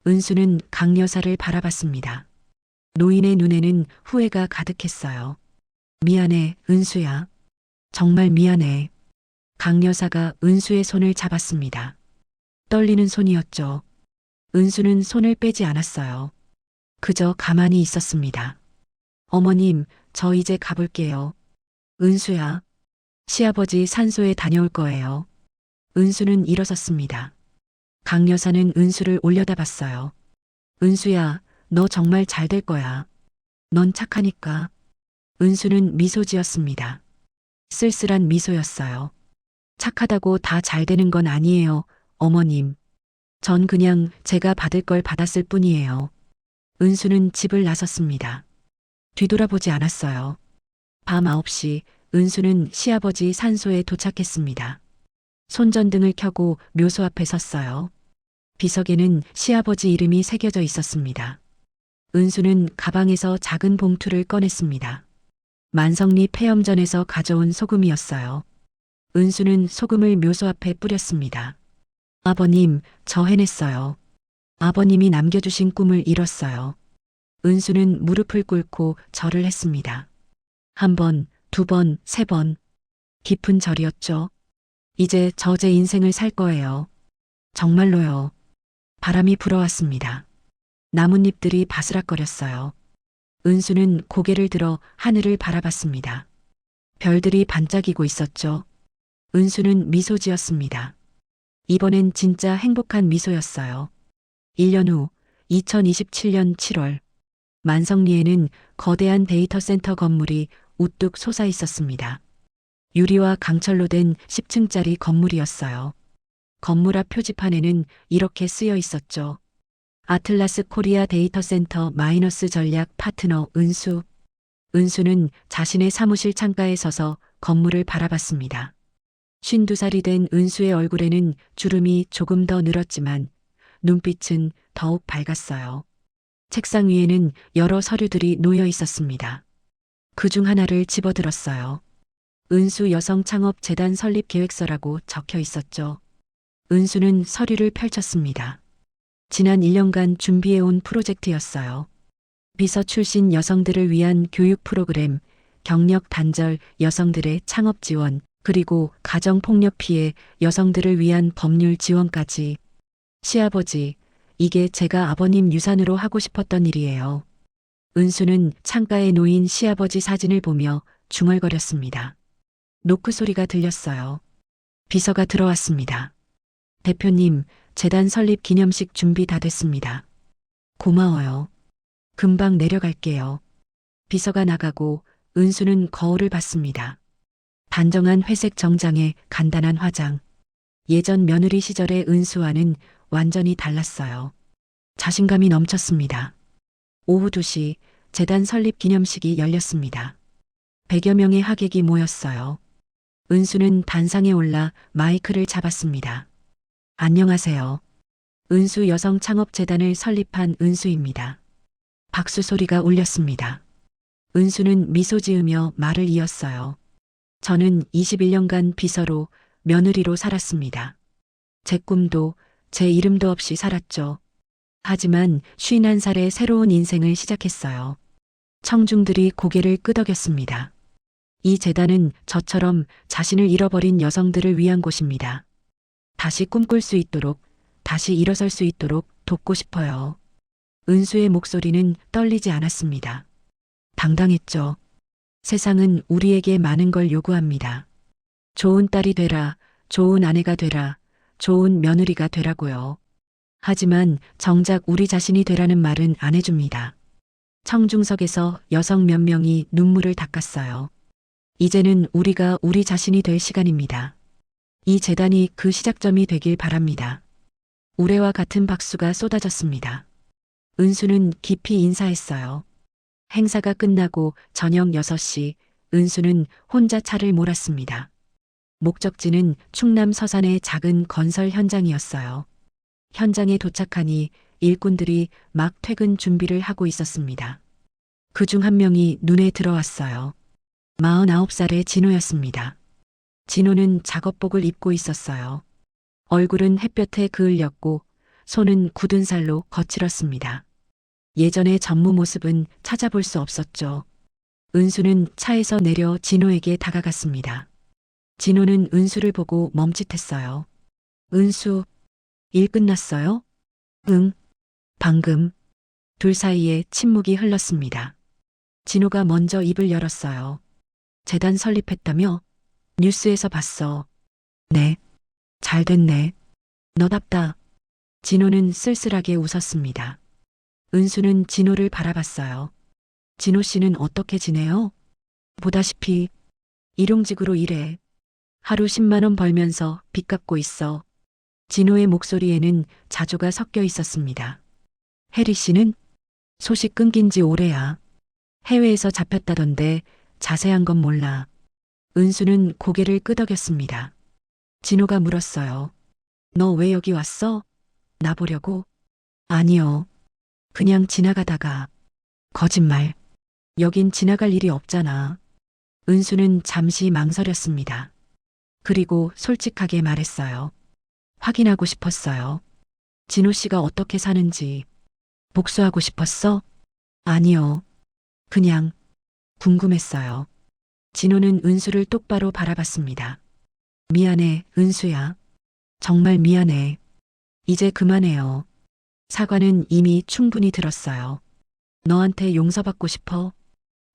은수는 강 여사를 바라봤습니다. 노인의 눈에는 후회가 가득했어요. 미안해, 은수야. 정말 미안해. 강 여사가 은수의 손을 잡았습니다. 떨리는 손이었죠. 은수는 손을 빼지 않았어요. 그저 가만히 있었습니다. 어머님, 저 이제 가볼게요. 은수야. 시아버지 산소에 다녀올 거예요. 은수는 일어섰습니다. 강 여사는 은수를 올려다봤어요. 은수야, 너 정말 잘 될 거야. 넌 착하니까. 은수는 미소 지었습니다. 쓸쓸한 미소였어요. 착하다고 다 잘 되는 건 아니에요, 어머님. 전 그냥 제가 받을 걸 받았을 뿐이에요. 은수는 집을 나섰습니다. 뒤돌아보지 않았어요. 밤 9시 은수는 시아버지 산소에 도착했습니다. 손전등을 켜고 묘소 앞에 섰어요. 비석에는 시아버지 이름이 새겨져 있었습니다. 은수는 가방에서 작은 봉투를 꺼냈습니다. 만성리 폐염전에서 가져온 소금이었어요. 은수는 소금을 묘소 앞에 뿌렸습니다. 아버님, 저 해냈어요. 아버님이 남겨주신 꿈을 이뤘어요. 은수는 무릎을 꿇고 절을 했습니다. 1번, 2번, 3번. 깊은 절이었죠. 이제 저 제 인생을 살 거예요. 정말로요. 바람이 불어왔습니다. 나뭇잎들이 바스락거렸어요. 은수는 고개를 들어 하늘을 바라봤습니다. 별들이 반짝이고 있었죠. 은수는 미소 지었습니다. 이번엔 진짜 행복한 미소였어요. 1년 후 2027년 7월 만성리에는 거대한 데이터 센터 건물이 우뚝 솟아 있었습니다. 유리와 강철로 된 10층짜리 건물이었어요. 건물 앞 표지판에는 이렇게 쓰여 있었죠. 아틀라스 코리아 데이터 센터 마이너스 전략 파트너 은수. 은수는 자신의 사무실 창가에 서서 건물을 바라봤습니다. 52살이 된 은수의 얼굴에는 주름이 조금 더 늘었지만 눈빛은 더욱 밝았어요. 책상 위에는 여러 서류들이 놓여 있었습니다. 그중 하나를 집어들었어요. 은수 여성창업재단 설립 계획서라고 적혀 있었죠. 은수는 서류를 펼쳤습니다. 지난 1년간 준비해온 프로젝트였어요. 비서 출신 여성들을 위한 교육 프로그램, 경력 단절 여성들의 창업 지원, 그리고 가정폭력 피해 여성들을 위한 법률 지원까지. 시아버지, 이게 제가 아버님 유산으로 하고 싶었던 일이에요. 은수는 창가에 놓인 시아버지 사진을 보며 중얼거렸습니다. 노크 소리가 들렸어요. 비서가 들어왔습니다. 대표님, 재단 설립 기념식 준비 다 됐습니다. 고마워요. 금방 내려갈게요. 비서가 나가고 은수는 거울을 봤습니다. 단정한 회색 정장에 간단한 화장. 예전 며느리 시절의 은수와는 완전히 달랐어요. 자신감이 넘쳤습니다. 오후 2시 재단 설립 기념식이 열렸습니다. 100여 명의 하객이 모였어요. 은수는 단상에 올라 마이크를 잡았습니다. 안녕하세요. 은수 여성창업재단을 설립한 은수입니다. 박수 소리가 울렸습니다. 은수는 미소 지으며 말을 이었어요. 저는 21년간 비서로 며느리로 살았습니다. 제 꿈도 제 이름도 없이 살았죠. 하지만 51살에 새로운 인생을 시작했어요. 청중들이 고개를 끄덕였습니다. 이 재단은 저처럼 자신을 잃어버린 여성들을 위한 곳입니다. 다시 꿈꿀 수 있도록, 다시 일어설 수 있도록 돕고 싶어요. 은수의 목소리는 떨리지 않았습니다. 당당했죠. 세상은 우리에게 많은 걸 요구합니다. 좋은 딸이 되라, 좋은 아내가 되라, 좋은 며느리가 되라고요. 하지만 정작 우리 자신이 되라는 말은 안 해줍니다. 청중석에서 여성 몇 명이 눈물을 닦았어요. 이제는 우리가 우리 자신이 될 시간입니다. 이 재단이 그 시작점이 되길 바랍니다. 우레와 같은 박수가 쏟아졌습니다. 은수는 깊이 인사했어요. 행사가 끝나고 저녁 6시 은수는 혼자 차를 몰았습니다. 목적지는 충남 서산의 작은 건설 현장이었어요. 현장에 도착하니 일꾼들이 막 퇴근 준비를 하고 있었습니다. 그중 한 명이 눈에 들어왔어요. 49살의 진호였습니다. 진호는 작업복을 입고 있었어요. 얼굴은 햇볕에 그을렸고 손은 굳은 살로 거칠었습니다. 예전의 전무 모습은 찾아볼 수 없었죠. 은수는 차에서 내려 진호에게 다가갔습니다. 진호는 은수를 보고 멈칫했어요. 은수, 일 끝났어요? 응, 방금. 둘 사이에 침묵이 흘렀습니다. 진호가 먼저 입을 열었어요. 재단 설립했다며? 뉴스에서 봤어. 네, 잘 됐네. 너답다. 진호는 쓸쓸하게 웃었습니다. 은수는 진호를 바라봤어요. 진호 씨는 어떻게 지내요? 보다시피 일용직으로 일해. 하루 10만 원 벌면서 빚 갚고 있어. 진호의 목소리에는 자조가 섞여 있었습니다. 혜리 씨는? 소식 끊긴 지 오래야. 해외에서 잡혔다던데 자세한 건 몰라. 은수는 고개를 끄덕였습니다. 진호가 물었어요. 너 왜 여기 왔어? 나 보려고? 아니요. 그냥 지나가다가. 거짓말. 여긴 지나갈 일이 없잖아. 은수는 잠시 망설였습니다. 그리고 솔직하게 말했어요. 확인하고 싶었어요. 진호 씨가 어떻게 사는지. 복수하고 싶었어? 아니요. 그냥 궁금했어요. 진호는 은수를 똑바로 바라봤습니다. 미안해, 은수야. 정말 미안해. 이제 그만해요. 사과는 이미 충분히 들었어요. 너한테 용서받고 싶어?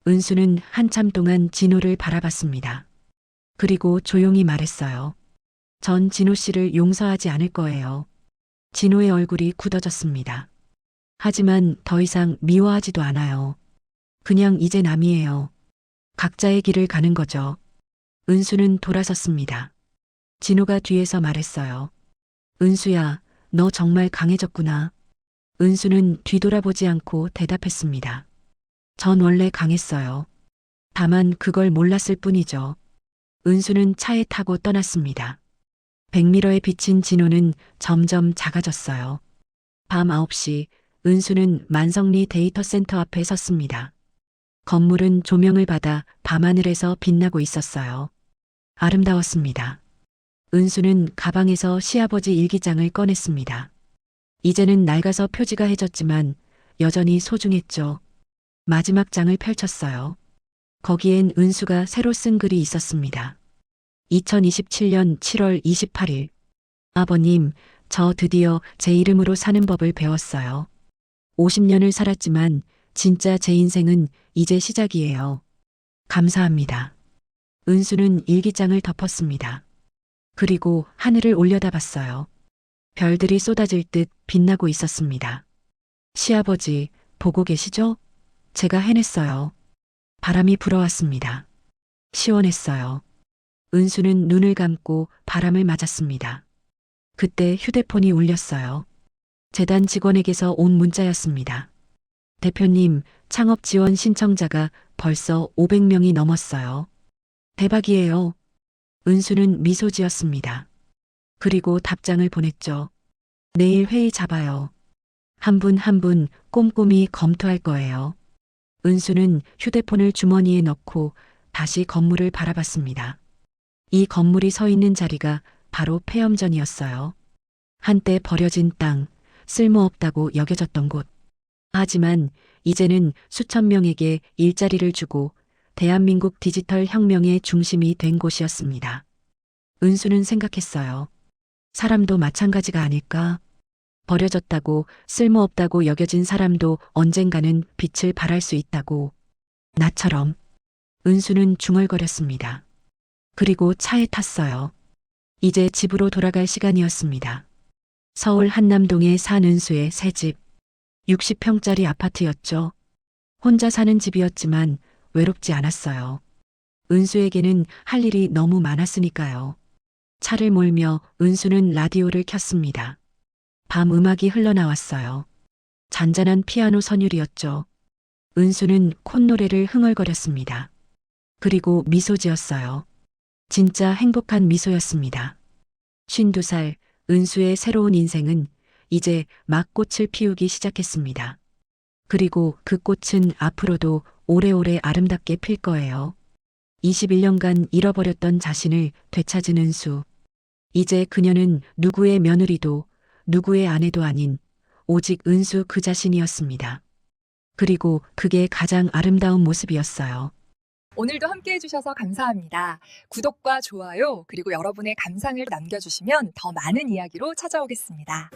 은수는 한참 동안 진호를 바라봤습니다. 그리고 조용히 말했어요. 전 진호 씨를 용서하지 않을 거예요. 진호의 얼굴이 굳어졌습니다. 하지만 더 이상 미워하지도 않아요. 그냥 이제 남이에요. 각자의 길을 가는 거죠. 은수는 돌아섰습니다. 진호가 뒤에서 말했어요. 은수야, 너 정말 강해졌구나. 은수는 뒤돌아보지 않고 대답했습니다. 전 원래 강했어요. 다만 그걸 몰랐을 뿐이죠. 은수는 차에 타고 떠났습니다. 백미러에 비친 진호는 점점 작아졌어요. 밤 9시 은수는 만성리 데이터 센터 앞에 섰습니다. 건물은 조명을 받아 밤하늘에서 빛나고 있었어요. 아름다웠습니다. 은수는 가방에서 시아버지 일기장을 꺼냈습니다. 이제는 낡아서 표지가 해졌지만 여전히 소중했죠. 마지막 장을 펼쳤어요. 거기엔 은수가 새로 쓴 글이 있었습니다. 2027년 7월 28일. 아버님, 저 드디어 제 이름으로 사는 법을 배웠어요. 50년을 살았지만 진짜 제 인생은 이제 시작이에요. 감사합니다. 은수는 일기장을 덮었습니다. 그리고 하늘을 올려다봤어요. 별들이 쏟아질 듯 빛나고 있었습니다. 시아버지, 보고 계시죠? 제가 해냈어요. 바람이 불어왔습니다. 시원했어요. 은수는 눈을 감고 바람을 맞았습니다. 그때 휴대폰이 울렸어요. 재단 직원에게서 온 문자였습니다. 대표님, 창업 지원 신청자가 벌써 500명이 넘었어요. 대박이에요. 은수는 미소 지었습니다. 그리고 답장을 보냈죠. 내일 회의 잡아요. 한 분 한 분 꼼꼼히 검토할 거예요. 은수는 휴대폰을 주머니에 넣고 다시 건물을 바라봤습니다. 이 건물이 서 있는 자리가 바로 폐염전이었어요. 한때 버려진 땅, 쓸모없다고 여겨졌던 곳. 하지만 이제는 수천 명에게 일자리를 주고 대한민국 디지털 혁명의 중심이 된 곳이었습니다. 은수는 생각했어요. 사람도 마찬가지가 아닐까? 버려졌다고 쓸모없다고 여겨진 사람도 언젠가는 빛을 발할 수 있다고. 나처럼. 은수는 중얼거렸습니다. 그리고 차에 탔어요. 이제 집으로 돌아갈 시간이었습니다. 서울 한남동에 산 은수의 새 집. 60평짜리 아파트였죠. 혼자 사는 집이었지만 외롭지 않았어요. 은수에게는 할 일이 너무 많았으니까요. 차를 몰며 은수는 라디오를 켰습니다. 밤 음악이 흘러나왔어요. 잔잔한 피아노 선율이었죠. 은수는 콧노래를 흥얼거렸습니다. 그리고 미소 지었어요. 진짜 행복한 미소였습니다. 52살 은수의 새로운 인생은 이제 막 꽃을 피우기 시작했습니다. 그리고 그 꽃은 앞으로도 오래오래 아름답게 필 거예요. 21년간 잃어버렸던 자신을 되찾은 은수. 이제 그녀는 누구의 며느리도 누구의 아내도 아닌 오직 은수 그 자신이었습니다. 그리고 그게 가장 아름다운 모습이었어요. 오늘도 함께 해주셔서 감사합니다. 구독과 좋아요, 그리고 여러분의 감상을 남겨주시면 더 많은 이야기로 찾아오겠습니다.